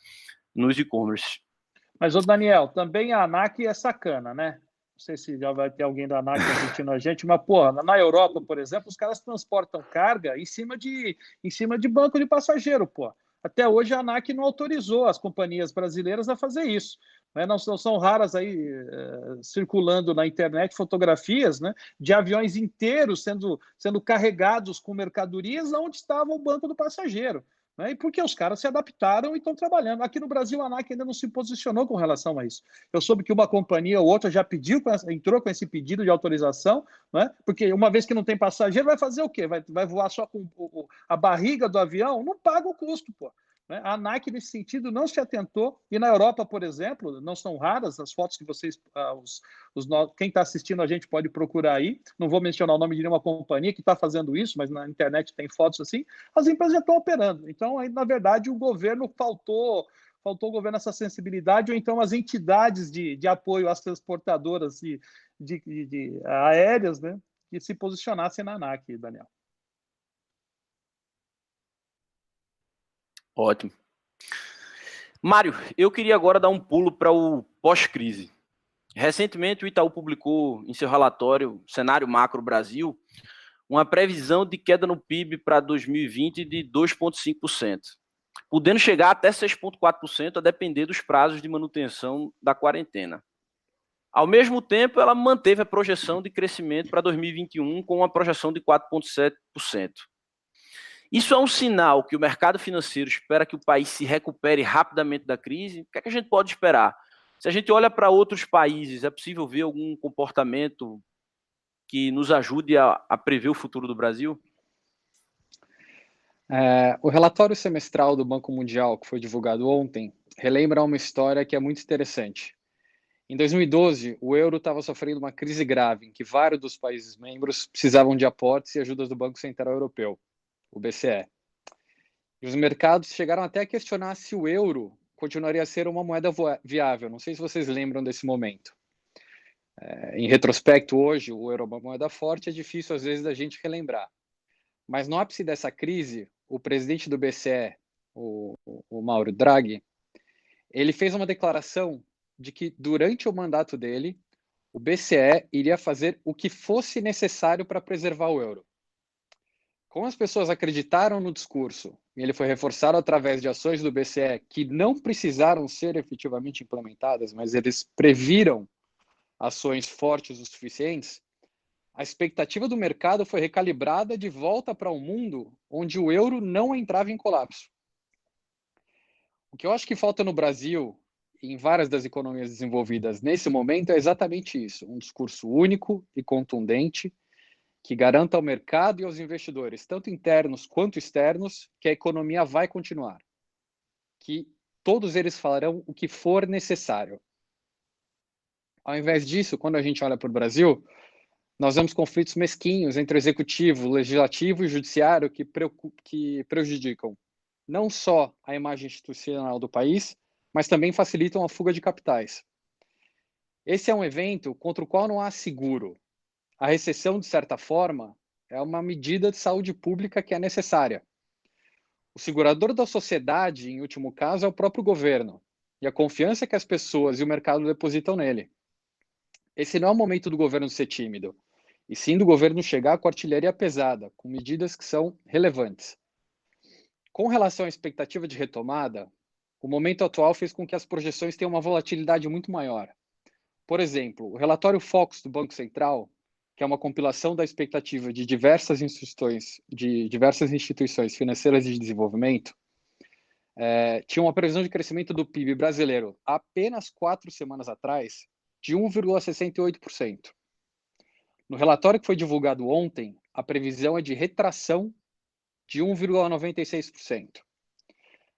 nos e-commerce. Mas, ô Daniel, também a ANAC é sacana, né? Não sei se já vai ter alguém da ANAC assistindo a gente, mas, porra, na Europa, por exemplo, os caras transportam carga em cima de banco de passageiro, pô. Até hoje a ANAC não autorizou as companhias brasileiras a fazer isso. Né? Não são raras aí circulando na internet fotografias, né, de aviões inteiros sendo carregados com mercadorias onde estava o banco do passageiro. Né? E porque os caras se adaptaram e estão trabalhando. Aqui no Brasil, a ANAC ainda não se posicionou com relação a isso. Eu soube que uma companhia ou outra já entrou com esse pedido de autorização, né? Porque uma vez que não tem passageiro, vai fazer o quê? Vai voar só com a barriga do avião? Não paga o custo, pô. A ANAC, nesse sentido, não se atentou. E na Europa, por exemplo, não são raras as fotos que vocês, quem está assistindo a gente pode procurar aí. Não vou mencionar o nome de nenhuma companhia que está fazendo isso, mas na internet tem fotos assim. As empresas já estão operando. Então, aí, na verdade, o governo faltou o governo essa sensibilidade, ou então as entidades de apoio às transportadoras de aéreas, né, que se posicionassem na ANAC, Daniel. Ótimo. Mário, eu queria agora dar um pulo para o pós-crise. Recentemente, o Itaú publicou em seu relatório Cenário Macro Brasil uma previsão de queda no PIB para 2020 de 2,5%, podendo chegar até 6,4% a depender dos prazos de manutenção da quarentena. Ao mesmo tempo, ela manteve a projeção de crescimento para 2021 com uma projeção de 4,7%. Isso é um sinal que o mercado financeiro espera que o país se recupere rapidamente da crise? O que é que a gente pode esperar? Se a gente olha para outros países, é possível ver algum comportamento que nos ajude a prever o futuro do Brasil? O relatório semestral do Banco Mundial, que foi divulgado ontem, relembra uma história que é muito interessante. Em 2012, o euro estava sofrendo uma crise grave, em que vários dos países membros precisavam de aportes e ajudas do Banco Central Europeu, o BCE. E os mercados chegaram até a questionar se o euro continuaria a ser uma moeda viável. Não sei se vocês lembram desse momento. Em retrospecto, hoje, o euro é uma moeda forte, é difícil, às vezes, da gente relembrar. Mas no ápice dessa crise, o presidente do BCE, o Mauro Draghi, ele fez uma declaração de que, durante o mandato dele, o BCE iria fazer o que fosse necessário para preservar o euro. Como as pessoas acreditaram no discurso, e ele foi reforçado através de ações do BCE que não precisaram ser efetivamente implementadas, mas eles previram ações fortes o suficientes, a expectativa do mercado foi recalibrada de volta para um mundo onde o euro não entrava em colapso. O que eu acho que falta no Brasil e em várias das economias desenvolvidas nesse momento é exatamente isso, um discurso único e contundente que garanta ao mercado e aos investidores, tanto internos quanto externos, que a economia vai continuar, que todos eles falarão o que for necessário. Ao invés disso, quando a gente olha para o Brasil, nós vemos conflitos mesquinhos entre o executivo, o legislativo e o judiciário que prejudicam não só a imagem institucional do país, mas também facilitam a fuga de capitais. Esse é um evento contra o qual não há seguro. A recessão, de certa forma, é uma medida de saúde pública que é necessária. O segurador da sociedade, em último caso, é o próprio governo e a confiança que as pessoas e o mercado depositam nele. Esse não é o momento do governo ser tímido, e sim do governo chegar com artilharia pesada, com medidas que são relevantes. Com relação à expectativa de retomada, o momento atual fez com que as projeções tenham uma volatilidade muito maior. Por exemplo, o relatório Focus do Banco Central, que é uma compilação da expectativa de diversas instituições financeiras de desenvolvimento, tinha uma previsão de crescimento do PIB brasileiro apenas 4 semanas atrás de 1,68%. No relatório que foi divulgado ontem, a previsão é de retração de 1,96%.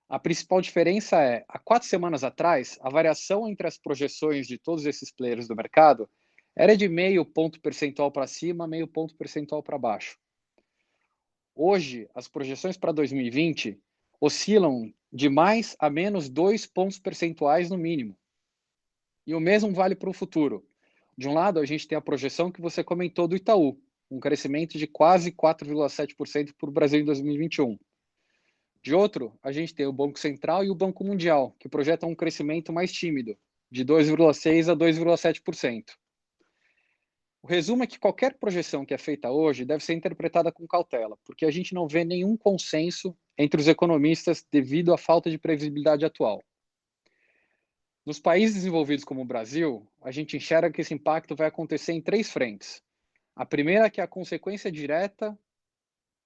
A principal diferença é, há 4 semanas atrás, a variação entre as projeções de todos esses players do mercado era de 0,5 ponto percentual para cima, 0,5 ponto percentual para baixo. Hoje, as projeções para 2020 oscilam de mais a menos 2 pontos percentuais no mínimo. E o mesmo vale para o futuro. De um lado, a gente tem a projeção que você comentou do Itaú, um crescimento de quase 4,7% para o Brasil em 2021. De outro, a gente tem o Banco Central e o Banco Mundial, que projetam um crescimento mais tímido, de 2,6% a 2,7%. O resumo é que qualquer projeção que é feita hoje deve ser interpretada com cautela, porque a gente não vê nenhum consenso entre os economistas devido à falta de previsibilidade atual. Nos países desenvolvidos como o Brasil, a gente enxerga que esse impacto vai acontecer em 3 frentes. A primeira, que é a consequência direta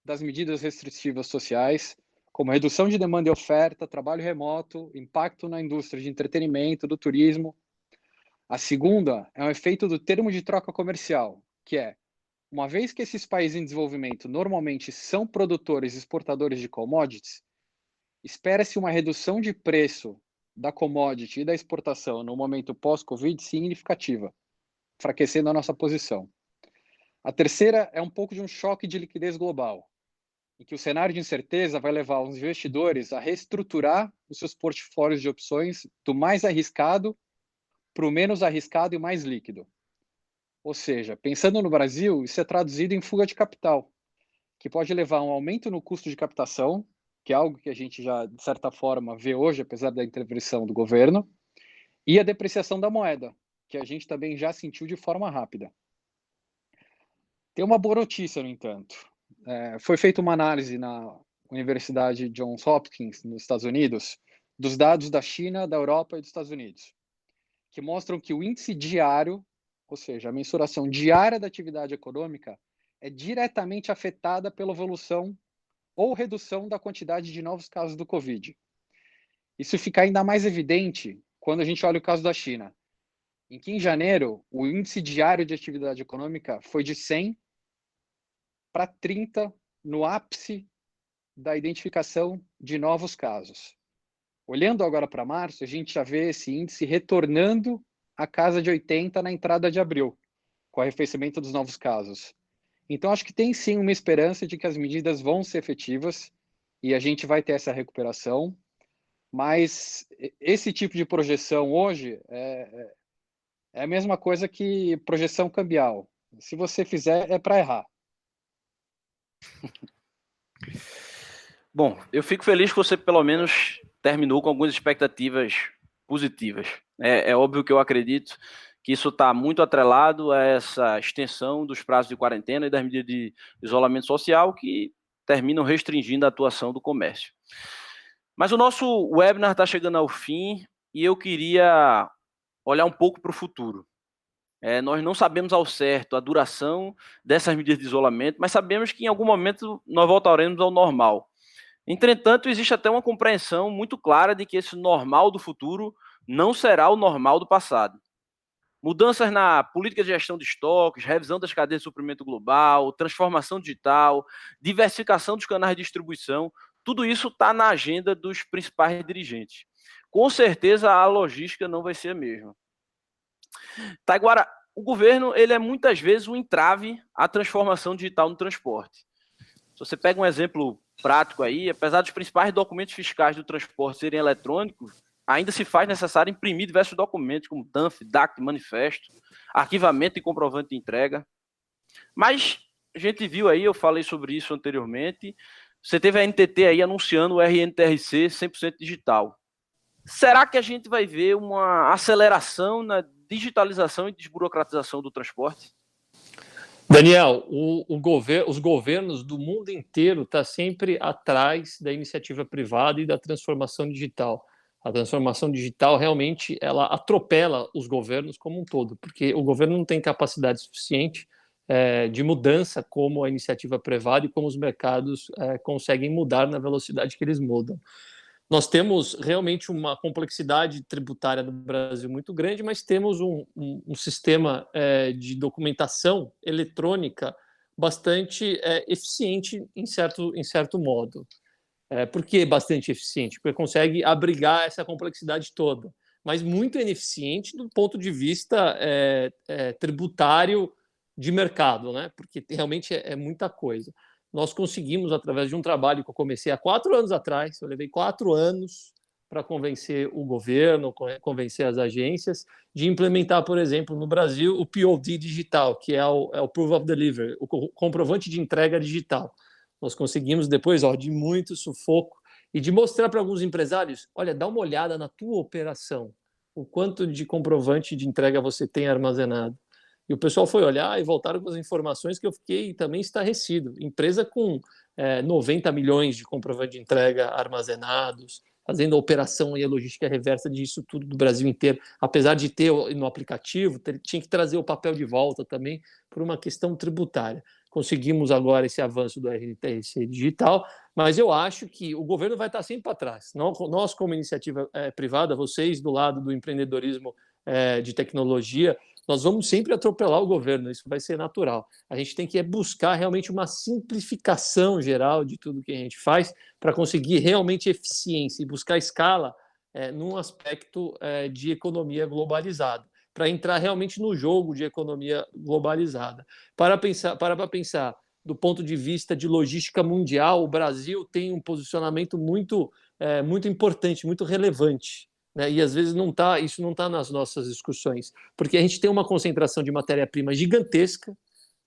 das medidas restritivas sociais, como redução de demanda e oferta, trabalho remoto, impacto na indústria de entretenimento, do turismo. A segunda é um efeito do termo de troca comercial, que é, uma vez que esses países em desenvolvimento normalmente são produtores e exportadores de commodities, espera-se uma redução de preço da commodity e da exportação no momento pós-Covid significativa, enfraquecendo a nossa posição. A terceira é um pouco de um choque de liquidez global, em que o cenário de incerteza vai levar os investidores a reestruturar os seus portfólios de opções do mais arriscado para o menos arriscado e mais líquido. Ou seja, pensando no Brasil, isso é traduzido em fuga de capital, que pode levar a um aumento no custo de captação, que é algo que a gente já, de certa forma, vê hoje, apesar da intervenção do governo, e a depreciação da moeda, que a gente também já sentiu de forma rápida. Tem uma boa notícia, no entanto. Foi feita uma análise na Universidade Johns Hopkins, nos Estados Unidos, dos dados da China, da Europa e dos Estados Unidos, que mostram que o índice diário, ou seja, a mensuração diária da atividade econômica, é diretamente afetada pela evolução ou redução da quantidade de novos casos do Covid. Isso fica ainda mais evidente quando a gente olha o caso da China, em que em janeiro o índice diário de atividade econômica foi de 100 para 30 no ápice da identificação de novos casos. Olhando agora para março, a gente já vê esse índice retornando à casa de 80 na entrada de abril, com o arrefecimento dos novos casos. Então, acho que tem sim uma esperança de que as medidas vão ser efetivas e a gente vai ter essa recuperação, mas esse tipo de projeção hoje é a mesma coisa que projeção cambial. Se você fizer, é para errar. Bom, eu fico feliz que você pelo menos terminou com algumas expectativas positivas. É óbvio que eu acredito que isso está muito atrelado a essa extensão dos prazos de quarentena e das medidas de isolamento social que terminam restringindo a atuação do comércio. Mas o nosso webinar está chegando ao fim e eu queria olhar um pouco para o futuro. Nós não sabemos ao certo a duração dessas medidas de isolamento, mas sabemos que em algum momento nós voltaremos ao normal. Entretanto, existe até uma compreensão muito clara de que esse normal do futuro não será o normal do passado. Mudanças na política de gestão de estoques, revisão das cadeias de suprimento global, transformação digital, diversificação dos canais de distribuição, tudo isso está na agenda dos principais dirigentes. Com certeza a logística não vai ser a mesma. Taiguara, o governo ele é muitas vezes um entrave à transformação digital no transporte. Se você pega um exemplo prático aí, apesar dos principais documentos fiscais do transporte serem eletrônicos, ainda se faz necessário imprimir diversos documentos, como DANF, DACT, manifesto, arquivamento e comprovante de entrega. Mas a gente viu aí, eu falei sobre isso anteriormente, você teve a NTT aí anunciando o RNTRC 100% digital. Será que a gente vai ver uma aceleração na digitalização e desburocratização do transporte? Daniel, os governos do mundo inteiro estão sempre atrás da iniciativa privada e da transformação digital. A transformação digital realmente ela atropela os governos como um todo, porque o governo não tem capacidade suficiente de mudança como a iniciativa privada e como os mercados conseguem mudar na velocidade que eles mudam. Nós temos realmente uma complexidade tributária no Brasil muito grande, mas temos um sistema de documentação eletrônica bastante eficiente em certo modo. Por que bastante eficiente? Porque consegue abrigar essa complexidade toda, mas muito ineficiente do ponto de vista tributário de mercado, né? Porque realmente é muita coisa. Nós conseguimos, através de um trabalho que eu comecei há 4 anos atrás, eu levei 4 anos para convencer o governo, convencer as agências de implementar, por exemplo, no Brasil, o POD digital, que é o Proof of Delivery, o comprovante de entrega digital. Nós conseguimos, depois de muito sufoco, e de mostrar para alguns empresários, olha, dá uma olhada na tua operação, o quanto de comprovante de entrega você tem armazenado. E o pessoal foi olhar e voltaram com as informações que eu fiquei também estarrecido. Empresa com 90 milhões de comprovante de entrega armazenados, fazendo a operação e a logística reversa disso tudo do Brasil inteiro. Apesar de ter no aplicativo, tinha que trazer o papel de volta também por uma questão tributária. Conseguimos agora esse avanço do RTC digital, mas eu acho que o governo vai estar sempre para trás. Nós, como iniciativa privada, vocês do lado do empreendedorismo de tecnologia, nós vamos sempre atropelar o governo, isso vai ser natural. A gente tem que buscar realmente uma simplificação geral de tudo que a gente faz para conseguir realmente eficiência e buscar escala num aspecto de economia globalizada, para entrar realmente no jogo de economia globalizada. Para pensar do ponto de vista de logística mundial, o Brasil tem um posicionamento muito importante, muito relevante. Né? E às vezes isso não está nas nossas discussões, porque a gente tem uma concentração de matéria-prima gigantesca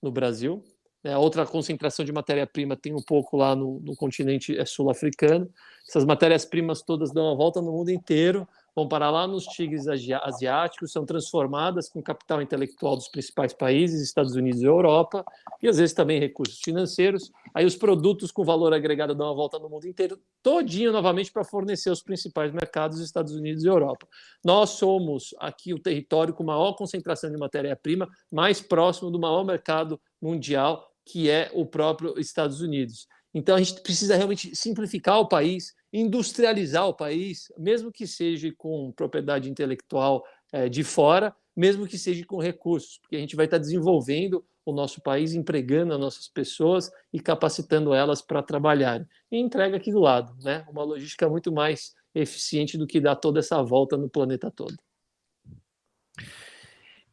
no Brasil, né? Outra concentração de matéria-prima tem um pouco lá no continente sul-africano. Essas matérias-primas todas dão a volta no mundo inteiro, vão parar lá nos tigres asiáticos, são transformadas com capital intelectual dos principais países, Estados Unidos e Europa, e às vezes também recursos financeiros. Aí os produtos com valor agregado dão a volta no mundo inteiro, todinho novamente para fornecer os principais mercados, Estados Unidos e Europa. Nós somos aqui o território com maior concentração de matéria-prima, mais próximo do maior mercado mundial, que é o próprio Estados Unidos. Então, a gente precisa realmente simplificar o país, industrializar o país, mesmo que seja com propriedade intelectual de fora, mesmo que seja com recursos, porque a gente vai estar desenvolvendo o nosso país, empregando as nossas pessoas e capacitando elas para trabalharem. E entrega aqui do lado, né? Uma logística muito mais eficiente do que dar toda essa volta no planeta todo.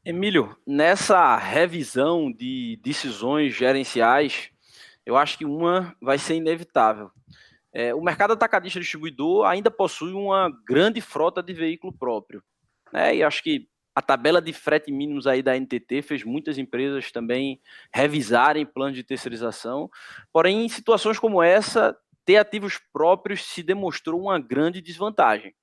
Emílio, nessa revisão de decisões gerenciais, eu acho que uma vai ser inevitável. O mercado atacadista distribuidor ainda possui uma grande frota de veículo próprio, né? E acho que a tabela de frete mínimos aí da NTT fez muitas empresas também revisarem planos de terceirização. Porém, em situações como essa, ter ativos próprios se demonstrou uma grande desvantagem.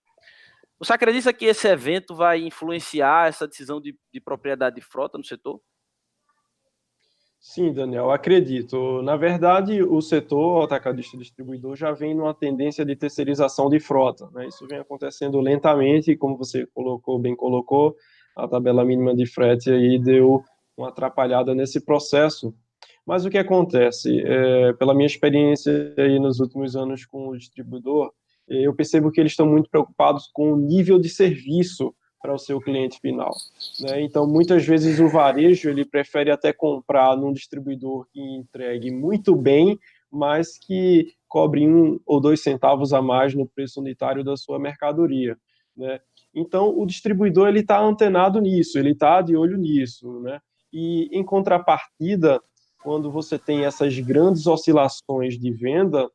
Você acredita que esse evento vai influenciar essa decisão de propriedade de frota no setor? Sim, Daniel, acredito. Na verdade, o setor atacadista distribuidor já vem numa tendência de terceirização de frota, né? Isso vem acontecendo lentamente, como você bem colocou, a tabela mínima de frete aí deu uma atrapalhada nesse processo. Mas o que acontece? Pela minha experiência aí nos últimos anos com o distribuidor, eu percebo que eles estão muito preocupados com o nível de serviço para o seu cliente final, né? Então, muitas vezes o varejo ele prefere até comprar num distribuidor que entregue muito bem, mas que cobre 1 ou 2 centavos a mais no preço unitário da sua mercadoria, né? Então, o distribuidor ele está antenado nisso, ele está de olho nisso, né? E em contrapartida, quando você tem essas grandes oscilações de venda,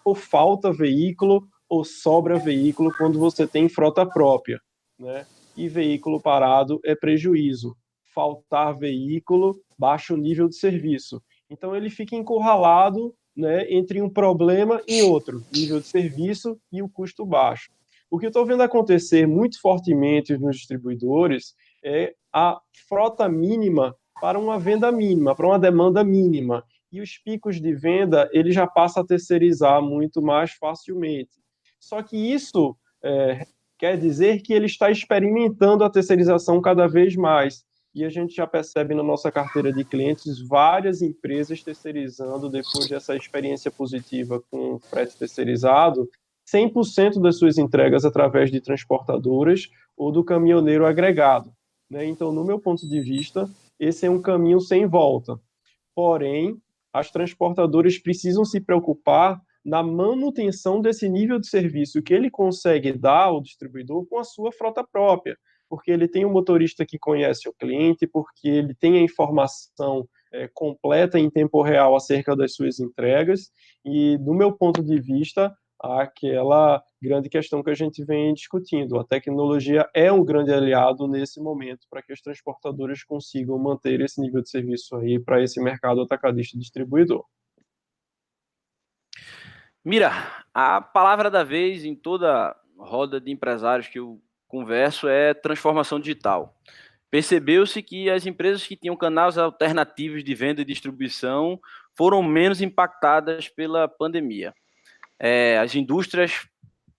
ou falta veículo ou sobra veículo quando você tem frota própria, né? E veículo parado é prejuízo. Faltar veículo, baixa o nível de serviço. Então ele fica encurralado, né, entre um problema e outro, nível de serviço e o custo baixo. O que eu estou vendo acontecer muito fortemente nos distribuidores é a frota mínima para uma venda mínima, para uma demanda mínima. E os picos de venda, ele já passa a terceirizar muito mais facilmente. Só que isso quer dizer que ele está experimentando a terceirização cada vez mais. E a gente já percebe na nossa carteira de clientes várias empresas terceirizando, depois dessa experiência positiva com frete terceirizado, 100% das suas entregas através de transportadoras ou do caminhoneiro agregado, né? Então, no meu ponto de vista, esse é um caminho sem volta. Porém, as transportadoras precisam se preocupar na manutenção desse nível de serviço que ele consegue dar ao distribuidor com a sua frota própria, porque ele tem um motorista que conhece o cliente, porque ele tem a informação completa em tempo real acerca das suas entregas, e, do meu ponto de vista, àquela grande questão que a gente vem discutindo. A tecnologia é um grande aliado nesse momento para que as transportadoras consigam manter esse nível de serviço aí para esse mercado atacadista distribuidor. Mira, a palavra da vez em toda roda de empresários que eu converso é transformação digital. Percebeu-se que as empresas que tinham canais alternativos de venda e distribuição foram menos impactadas pela pandemia. As indústrias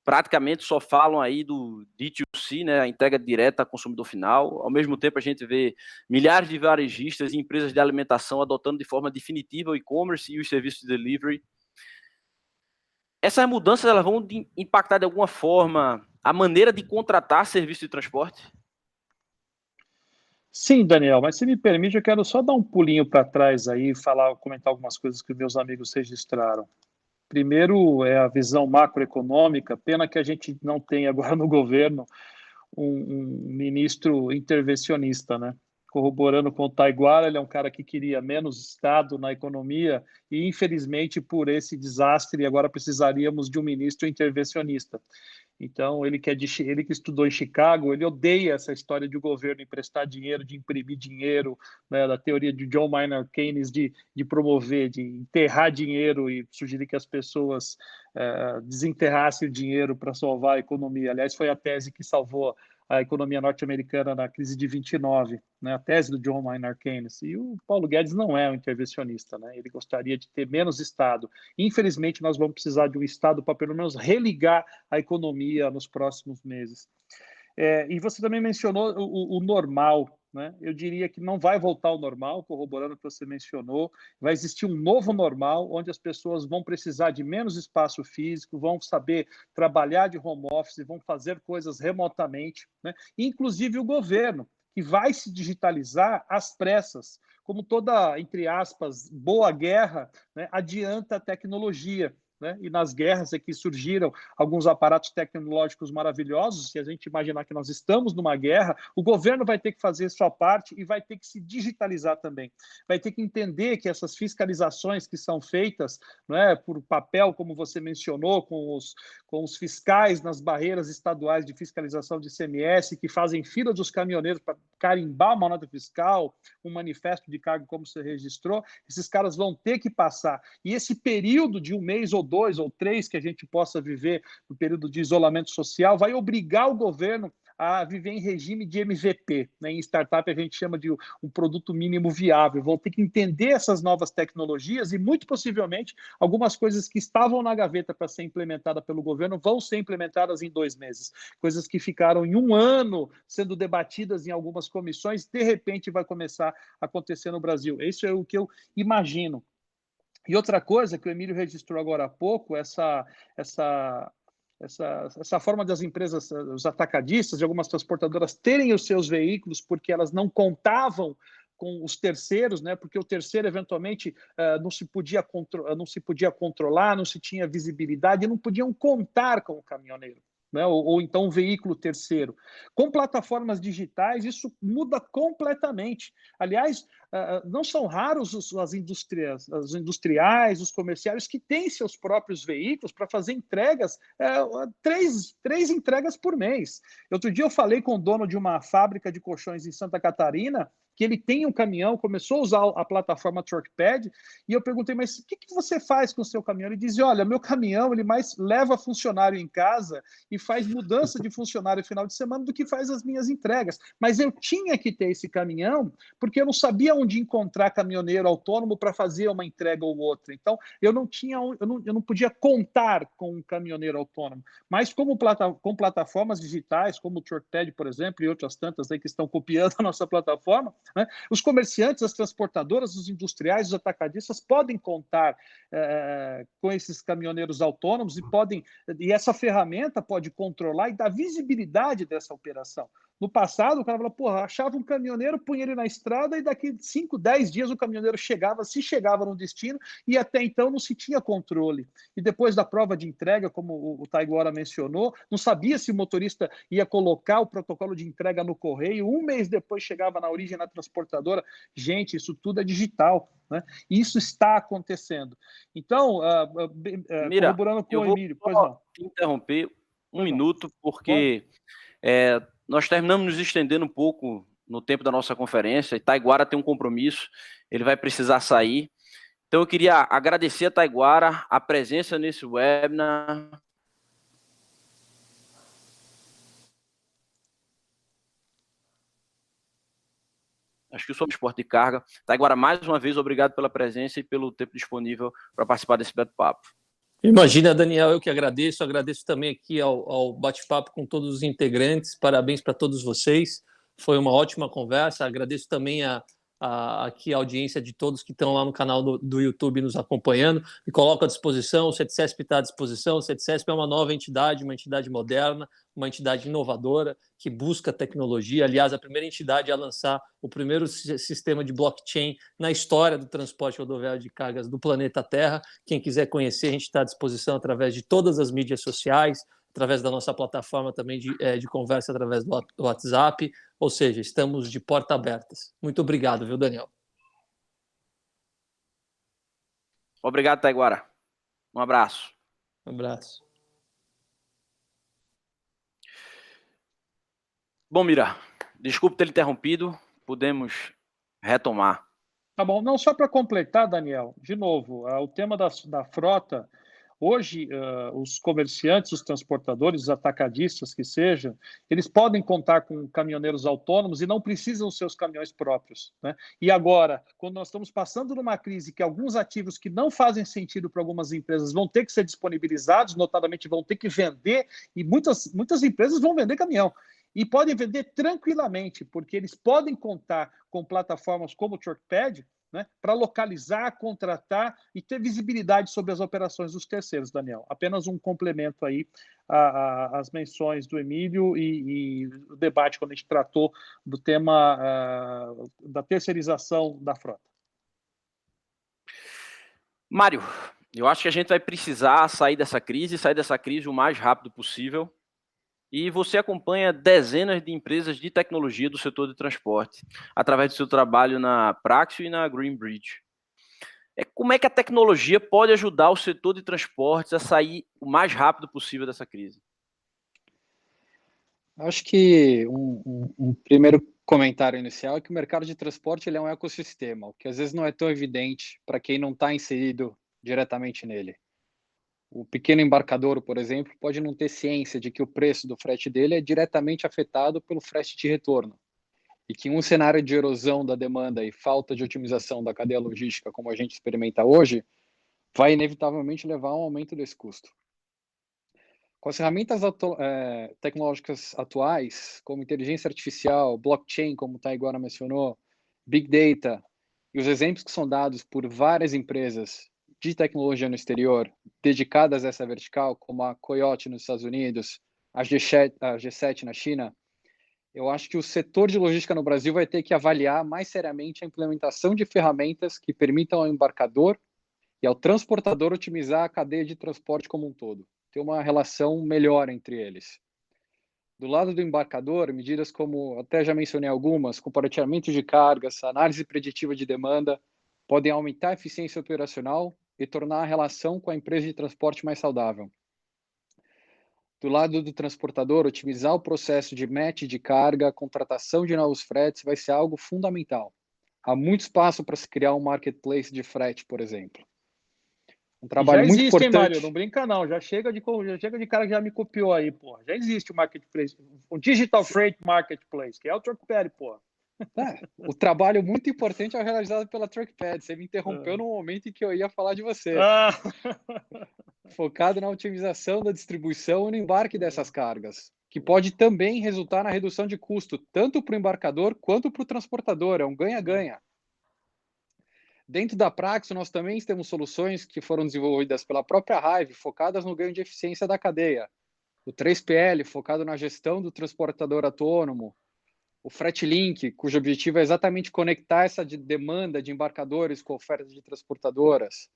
praticamente só falam aí do D2C, né, a entrega direta ao consumidor final. Ao mesmo tempo, a gente vê milhares de varejistas e empresas de alimentação adotando de forma definitiva o e-commerce e os serviços de delivery. Essas mudanças elas vão impactar de alguma forma a maneira de contratar serviço de transporte? Sim, Daniel, mas se me permite, eu quero só dar um pulinho para trás aí e comentar algumas coisas que meus amigos registraram. Primeiro é a visão macroeconômica, pena que a gente não tem agora no governo um ministro intervencionista, né? Corroborando com o Taiguara, ele é um cara que queria menos Estado na economia e, infelizmente, por esse desastre, agora precisaríamos de um ministro intervencionista. Então, ele que estudou em Chicago, ele odeia essa história de o governo emprestar dinheiro, de imprimir dinheiro, né, da teoria de John Maynard Keynes de promover, de enterrar dinheiro e sugerir que as pessoas desenterrassem o dinheiro para salvar a economia. Aliás, foi a tese que salvou a economia norte-americana na crise de 29, né, a tese do John Maynard Keynes. E o Paulo Guedes não é um intervencionista, né? Ele gostaria de ter menos Estado. Infelizmente, nós vamos precisar de um Estado para, pelo menos, religar a economia nos próximos meses. E você também mencionou o normal, né? Eu diria que não vai voltar ao normal, corroborando o que você mencionou. Vai existir um novo normal, onde as pessoas vão precisar de menos espaço físico, vão saber trabalhar de home office, vão fazer coisas remotamente, né? Inclusive o governo, que vai se digitalizar às pressas, como toda, entre aspas, boa guerra, né, adianta a tecnologia. Né? E nas guerras é que surgiram alguns aparatos tecnológicos maravilhosos. Se a gente imaginar que nós estamos numa guerra, o governo vai ter que fazer sua parte e vai ter que se digitalizar também. Vai ter que entender que essas fiscalizações que são feitas, né, por papel, como você mencionou, com os fiscais nas barreiras estaduais de fiscalização de ICMS, que fazem fila dos caminhoneiros para carimbar uma nota fiscal, um manifesto de cargo, como você registrou, esses caras vão ter que passar. E esse período de 1 mês ou 2 ou 3 que a gente possa viver no período de isolamento social vai obrigar o governo a viver em regime de MVP. Né? Em startup a gente chama de um produto mínimo viável. Vão ter que entender essas novas tecnologias e, muito possivelmente, algumas coisas que estavam na gaveta para ser implementada pelo governo vão ser implementadas em 2 meses. Coisas que ficaram em 1 ano sendo debatidas em algumas comissões, de repente vai começar a acontecer no Brasil. Isso é o que eu imagino. E outra coisa que o Emílio registrou agora há pouco, essa forma das empresas, os atacadistas e algumas transportadoras terem os seus veículos porque elas não contavam com os terceiros, né? Porque o terceiro eventualmente não se podia controlar, não se tinha visibilidade, não podiam contar com o caminhoneiro. Né? Ou então um veículo terceiro. Com plataformas digitais, isso muda completamente. Aliás, não são raros os industriais, os comerciários que têm seus próprios veículos para fazer entregas, 3 entregas por mês. Outro dia eu falei com o dono de uma fábrica de colchões em Santa Catarina, que ele tem um caminhão, começou a usar a plataforma Truckpad, e eu perguntei, mas o que você faz com o seu caminhão? Ele dizia, olha, meu caminhão ele mais leva funcionário em casa e faz mudança de funcionário no final de semana do que faz as minhas entregas. Mas eu tinha que ter esse caminhão porque eu não sabia onde encontrar caminhoneiro autônomo para fazer uma entrega ou outra. Então, eu não podia contar com um caminhoneiro autônomo. Mas com plataformas digitais, como o Truckpad, por exemplo, e outras tantas aí que estão copiando a nossa plataforma, né, os comerciantes, as transportadoras, os industriais, os atacadistas podem contar com esses caminhoneiros autônomos e essa ferramenta pode controlar e dar visibilidade dessa operação. No passado, o cara falava, porra, achava um caminhoneiro, punha ele na estrada e daqui 5, 10 dias o caminhoneiro chegava, se chegava no destino, e até então não se tinha controle. E depois da prova de entrega, como o Taiguara mencionou, não sabia se o motorista ia colocar o protocolo de entrega no correio, um mês depois chegava na origem na transportadora. Gente, isso tudo é digital, né? Isso está acontecendo. Então, Mira, corroborando com eu o vou Emílio, pois só não. te interromper um Pois não. minuto, porque nós terminamos nos estendendo um pouco no tempo da nossa conferência, e Taiguara tem um compromisso, ele vai precisar sair. Então eu queria agradecer a Taiguara a presença nesse webinar. Acho que o transporte de carga. Taiguara, mais uma vez, obrigado pela presença e pelo tempo disponível para participar desse bate-papo. Imagina, Daniel, eu que agradeço também aqui ao bate-papo com todos os integrantes, parabéns para todos vocês, foi uma ótima conversa, agradeço também aqui a audiência de todos que estão lá no canal do YouTube nos acompanhando, me coloco à disposição, o CETCESP está à disposição, o CETCESP é uma nova entidade, uma entidade moderna, uma entidade inovadora, que busca tecnologia, aliás, a primeira entidade a lançar o primeiro sistema de blockchain na história do transporte rodoviário de cargas do planeta Terra. Quem quiser conhecer, a gente está à disposição através de todas as mídias sociais, através da nossa plataforma também de conversa através do WhatsApp, ou seja, estamos de porta abertas. Muito obrigado, viu, Daniel? Obrigado, Taiguara. Um abraço. Um abraço. Bom, Mira, desculpe ter interrompido, podemos retomar. Tá bom, não só para completar, Daniel, de novo, o tema da frota, hoje os comerciantes, os transportadores, os atacadistas que sejam, eles podem contar com caminhoneiros autônomos e não precisam dos seus caminhões próprios, né? E agora, quando nós estamos passando numa crise que alguns ativos que não fazem sentido para algumas empresas vão ter que ser disponibilizados, notadamente vão ter que vender, e muitas empresas vão vender caminhão. E podem vender tranquilamente, porque eles podem contar com plataformas como o TruckPad, né, para localizar, contratar e ter visibilidade sobre as operações dos terceiros, Daniel. Apenas um complemento aí às menções do Emílio e o debate quando a gente tratou do tema da terceirização da frota. Mário, eu acho que a gente vai precisar sair dessa crise o mais rápido possível. E você acompanha dezenas de empresas de tecnologia do setor de transporte, através do seu trabalho na Praxio e na Greenbridge. Como é que a tecnologia pode ajudar o setor de transportes a sair o mais rápido possível dessa crise? Acho que um primeiro comentário inicial é que o mercado de transporte ele é um ecossistema, o que às vezes não é tão evidente para quem não está inserido diretamente nele. O pequeno embarcador, por exemplo, pode não ter ciência de que o preço do frete dele é diretamente afetado pelo frete de retorno. E que em um cenário de erosão da demanda e falta de otimização da cadeia logística, como a gente experimenta hoje, vai inevitavelmente levar a um aumento desse custo. Com as ferramentas tecnológicas atuais, como inteligência artificial, blockchain, como o Taiguara mencionou, Big Data, e os exemplos que são dados por várias empresas de tecnologia no exterior, dedicadas a essa vertical, como a Coyote nos Estados Unidos, a G7 na China, eu acho que o setor de logística no Brasil vai ter que avaliar mais seriamente a implementação de ferramentas que permitam ao embarcador e ao transportador otimizar a cadeia de transporte como um todo, ter uma relação melhor entre eles. Do lado do embarcador, medidas como, até já mencionei algumas, compartilhamento de cargas, análise preditiva de demanda, podem aumentar a eficiência operacional e tornar a relação com a empresa de transporte mais saudável. Do lado do transportador, otimizar o processo de match de carga, contratação de novos fretes vai ser algo fundamental. Há muito espaço para se criar um marketplace de frete, por exemplo. Um trabalho muito importante. Hein, Mário? Não brinca não, já chega de cara que já me copiou aí, porra. Já existe o marketplace, o Digital Freight Marketplace, que é o TruckPad, porra. O trabalho muito importante é realizado pela TruckPad. Você me interrompeu no momento em que eu ia falar de você. Focado na otimização da distribuição e no embarque dessas cargas, que pode também resultar na redução de custo, tanto para o embarcador quanto para o transportador. É um ganha-ganha. Dentro da Praxis, nós também temos soluções que foram desenvolvidas pela própria Hive, focadas no ganho de eficiência da cadeia. O 3PL, focado na gestão do transportador autônomo. o Fretlink, cujo objetivo é exatamente conectar essa demanda de embarcadores com oferta de transportadoras.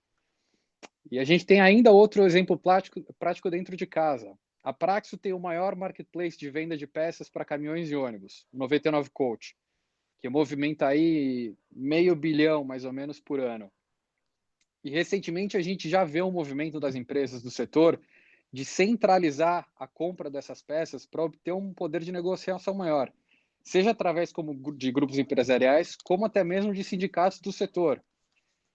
E a gente tem ainda outro exemplo prático dentro de casa. A Praxio tem o maior marketplace de venda de peças para caminhões e ônibus, o 99 Coach, que movimenta aí $500 milhão, mais ou menos, por ano. E recentemente a gente já vê um movimento das empresas do setor de centralizar a compra dessas peças para obter um poder de negociação maior, seja através de grupos empresariais, como até mesmo de sindicatos do setor.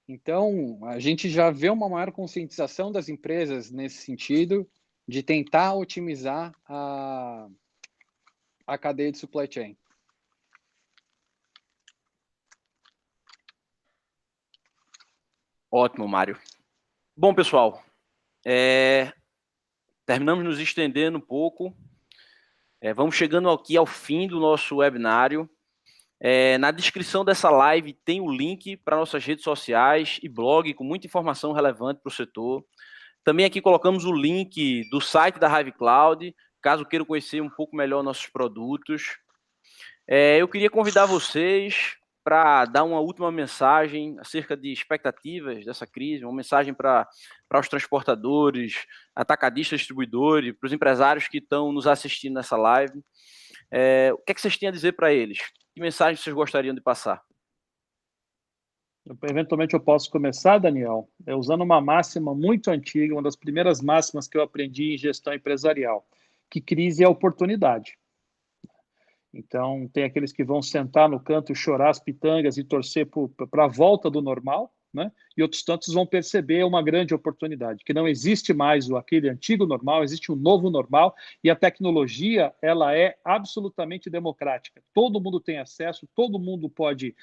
Então, a gente já vê uma maior conscientização das empresas nesse sentido, de tentar otimizar a cadeia de supply chain. Ótimo, Mário. Bom, pessoal, terminamos nos estendendo um pouco. Vamos chegando aqui ao fim do nosso webinário. Na descrição dessa live tem o link para nossas redes sociais e blog com muita informação relevante para o setor. Também aqui colocamos o link do site da Hive Cloud, caso queiram conhecer um pouco melhor nossos produtos. Eu queria convidar vocês para dar uma última mensagem acerca de expectativas dessa crise, uma mensagem para os transportadores, atacadistas, distribuidores, para os empresários que estão nos assistindo nessa live. O que é que vocês têm a dizer para eles? Que mensagem vocês gostariam de passar? Eventualmente eu posso começar, Daniel, usando uma máxima muito antiga, uma das primeiras máximas que eu aprendi em gestão empresarial, que crise é oportunidade. Então, tem aqueles que vão sentar no canto, chorar as pitangas e torcer para a volta do normal, né? E outros tantos vão perceber uma grande oportunidade, que não existe mais aquele antigo normal, existe um novo normal, e a tecnologia ela é absolutamente democrática. Todo mundo tem acesso, todo mundo pode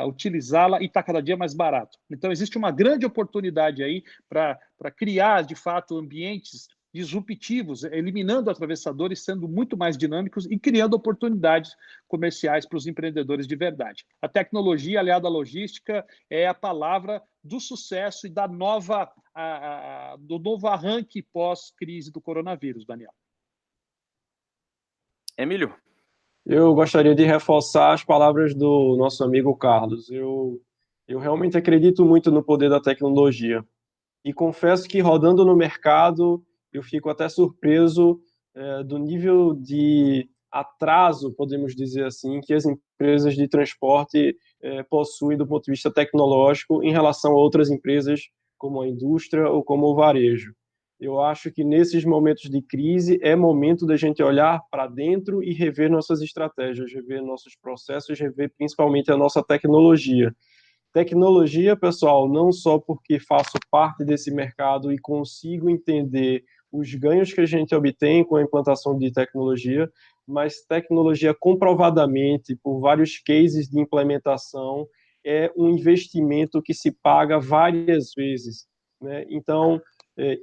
utilizá-la e está cada dia mais barato. Então, existe uma grande oportunidade aí para criar, de fato, ambientes disruptivos, eliminando atravessadores, sendo muito mais dinâmicos e criando oportunidades comerciais para os empreendedores de verdade. A tecnologia aliada à logística é a palavra do sucesso e do novo arranque pós-crise do coronavírus, Daniel. Emílio? Eu gostaria de reforçar as palavras do nosso amigo Carlos. Eu realmente acredito muito no poder da tecnologia. E confesso que rodando no mercado, eu fico até surpreso do nível de atraso, podemos dizer assim, que as empresas de transporte possuem do ponto de vista tecnológico em relação a outras empresas como a indústria ou como o varejo. Eu acho que nesses momentos de crise é momento da gente olhar para dentro e rever nossas estratégias, rever nossos processos, rever principalmente a nossa tecnologia. Tecnologia, pessoal, não só porque faço parte desse mercado e consigo entender os ganhos que a gente obtém com a implantação de tecnologia, mas tecnologia comprovadamente, por vários cases de implementação, é um investimento que se paga várias vezes, né? Então,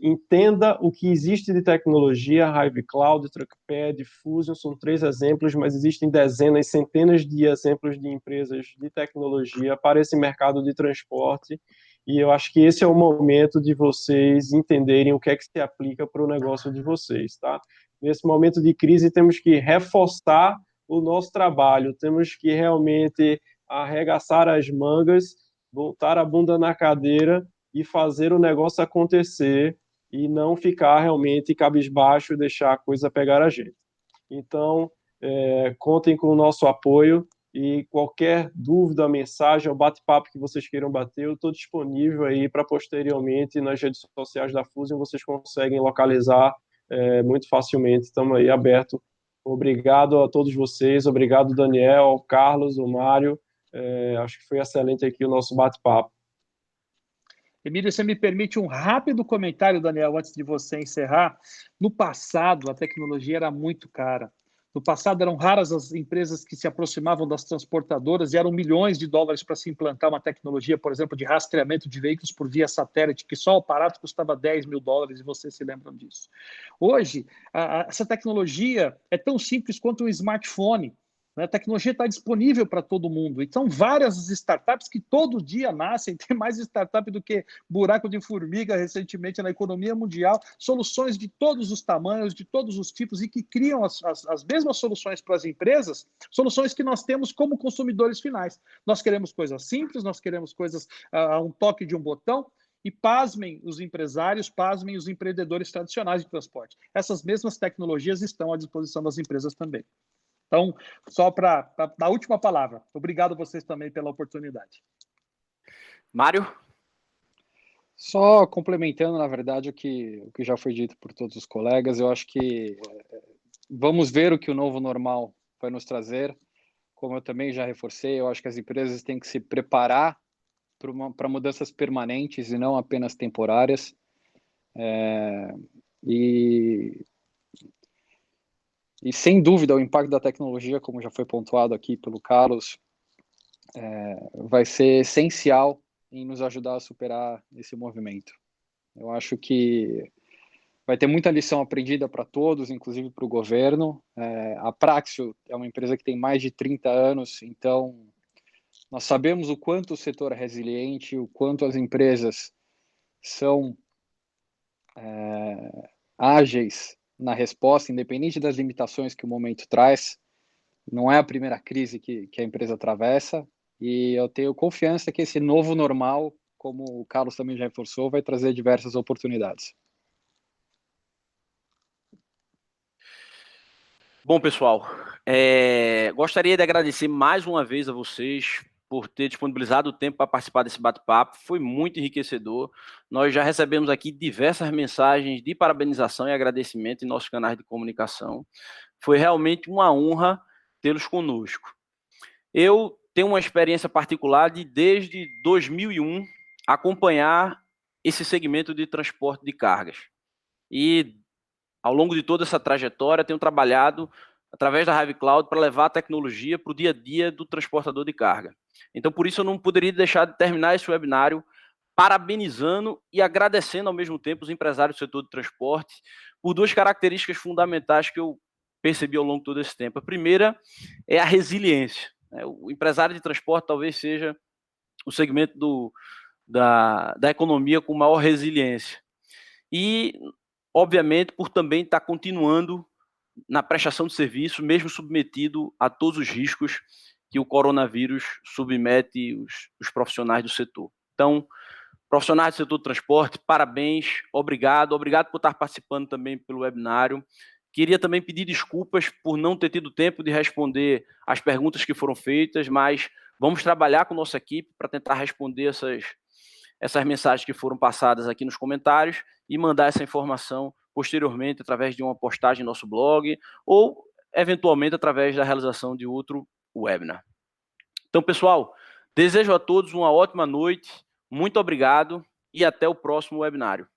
entenda o que existe de tecnologia, Hive Cloud, Truckpad, Fusion, são 3 exemplos, mas existem dezenas, centenas de exemplos de empresas de tecnologia para esse mercado de transporte, e eu acho que esse é o momento de vocês entenderem o que é que se aplica para o negócio de vocês, tá? Nesse momento de crise, temos que reforçar o nosso trabalho, temos que realmente arregaçar as mangas, botar a bunda na cadeira e fazer o negócio acontecer e não ficar realmente cabisbaixo e deixar a coisa pegar a gente. Então, contem com o nosso apoio e qualquer dúvida, mensagem ou bate-papo que vocês queiram bater, eu estou disponível aí para posteriormente nas redes sociais da Fusion, vocês conseguem localizar muito facilmente, estamos aí aberto. Obrigado a todos vocês, obrigado Daniel, ao Carlos, o Mário, acho que foi excelente aqui o nosso bate-papo. Emílio, você me permite um rápido comentário, Daniel, antes de você encerrar? No passado, a tecnologia era muito cara. No passado, eram raras as empresas que se aproximavam das transportadoras e eram milhões de dólares para se implantar uma tecnologia, por exemplo, de rastreamento de veículos por via satélite, que só o aparato custava $10 mil, e vocês se lembram disso. Hoje, essa tecnologia é tão simples quanto um smartphone. A tecnologia está disponível para todo mundo. Então, várias startups que todo dia nascem, tem mais startup do que buraco de formiga recentemente na economia mundial, soluções de todos os tamanhos, de todos os tipos, e que criam as mesmas soluções para as empresas, soluções que nós temos como consumidores finais. Nós queremos coisas simples, nós queremos coisas a um toque de um botão, e pasmem os empresários, pasmem os empreendedores tradicionais de transporte. Essas mesmas tecnologias estão à disposição das empresas também. Então, só para a última palavra, obrigado a vocês também pela oportunidade. Mário? Só complementando, na verdade, o que já foi dito por todos os colegas, eu acho que vamos ver o que o novo normal vai nos trazer. Como eu também já reforcei, eu acho que as empresas têm que se preparar para mudanças permanentes e não apenas temporárias. E sem dúvida, o impacto da tecnologia, como já foi pontuado aqui pelo Carlos, vai ser essencial em nos ajudar a superar esse movimento. Eu acho que vai ter muita lição aprendida para todos, inclusive para o governo. A Praxio é uma empresa que tem mais de 30 anos, então nós sabemos o quanto o setor é resiliente, o quanto as empresas são ágeis na resposta, independente das limitações que o momento traz. Não é a primeira crise que a empresa atravessa, e eu tenho confiança que esse novo normal, como o Carlos também já reforçou, vai trazer diversas oportunidades. Bom, pessoal, gostaria de agradecer mais uma vez a vocês por ter disponibilizado o tempo para participar desse bate-papo. Foi muito enriquecedor. Nós já recebemos aqui diversas mensagens de parabenização e agradecimento em nossos canais de comunicação. Foi realmente uma honra tê-los conosco. Eu tenho uma experiência particular de, desde 2001, acompanhar esse segmento de transporte de cargas. E, ao longo de toda essa trajetória, tenho trabalhado através da Hive Cloud para levar a tecnologia para o dia a dia do transportador de carga. Então, por isso, eu não poderia deixar de terminar esse webinário parabenizando e agradecendo ao mesmo tempo os empresários do setor de transporte por duas características fundamentais que eu percebi ao longo de todo esse tempo. A primeira é a resiliência. O empresário de transporte talvez seja o segmento da economia com maior resiliência. E, obviamente, por também estar continuando na prestação de serviço, mesmo submetido a todos os riscos que o coronavírus submete os profissionais do setor. Então, profissionais do setor do transporte, parabéns, obrigado por estar participando também pelo webinário. Queria também pedir desculpas por não ter tido tempo de responder as perguntas que foram feitas, mas vamos trabalhar com nossa equipe para tentar responder essas mensagens que foram passadas aqui nos comentários e mandar essa informação posteriormente através de uma postagem no nosso blog ou, eventualmente, através da realização de outro webinar. Então, pessoal, desejo a todos uma ótima noite, muito obrigado e até o próximo webinário.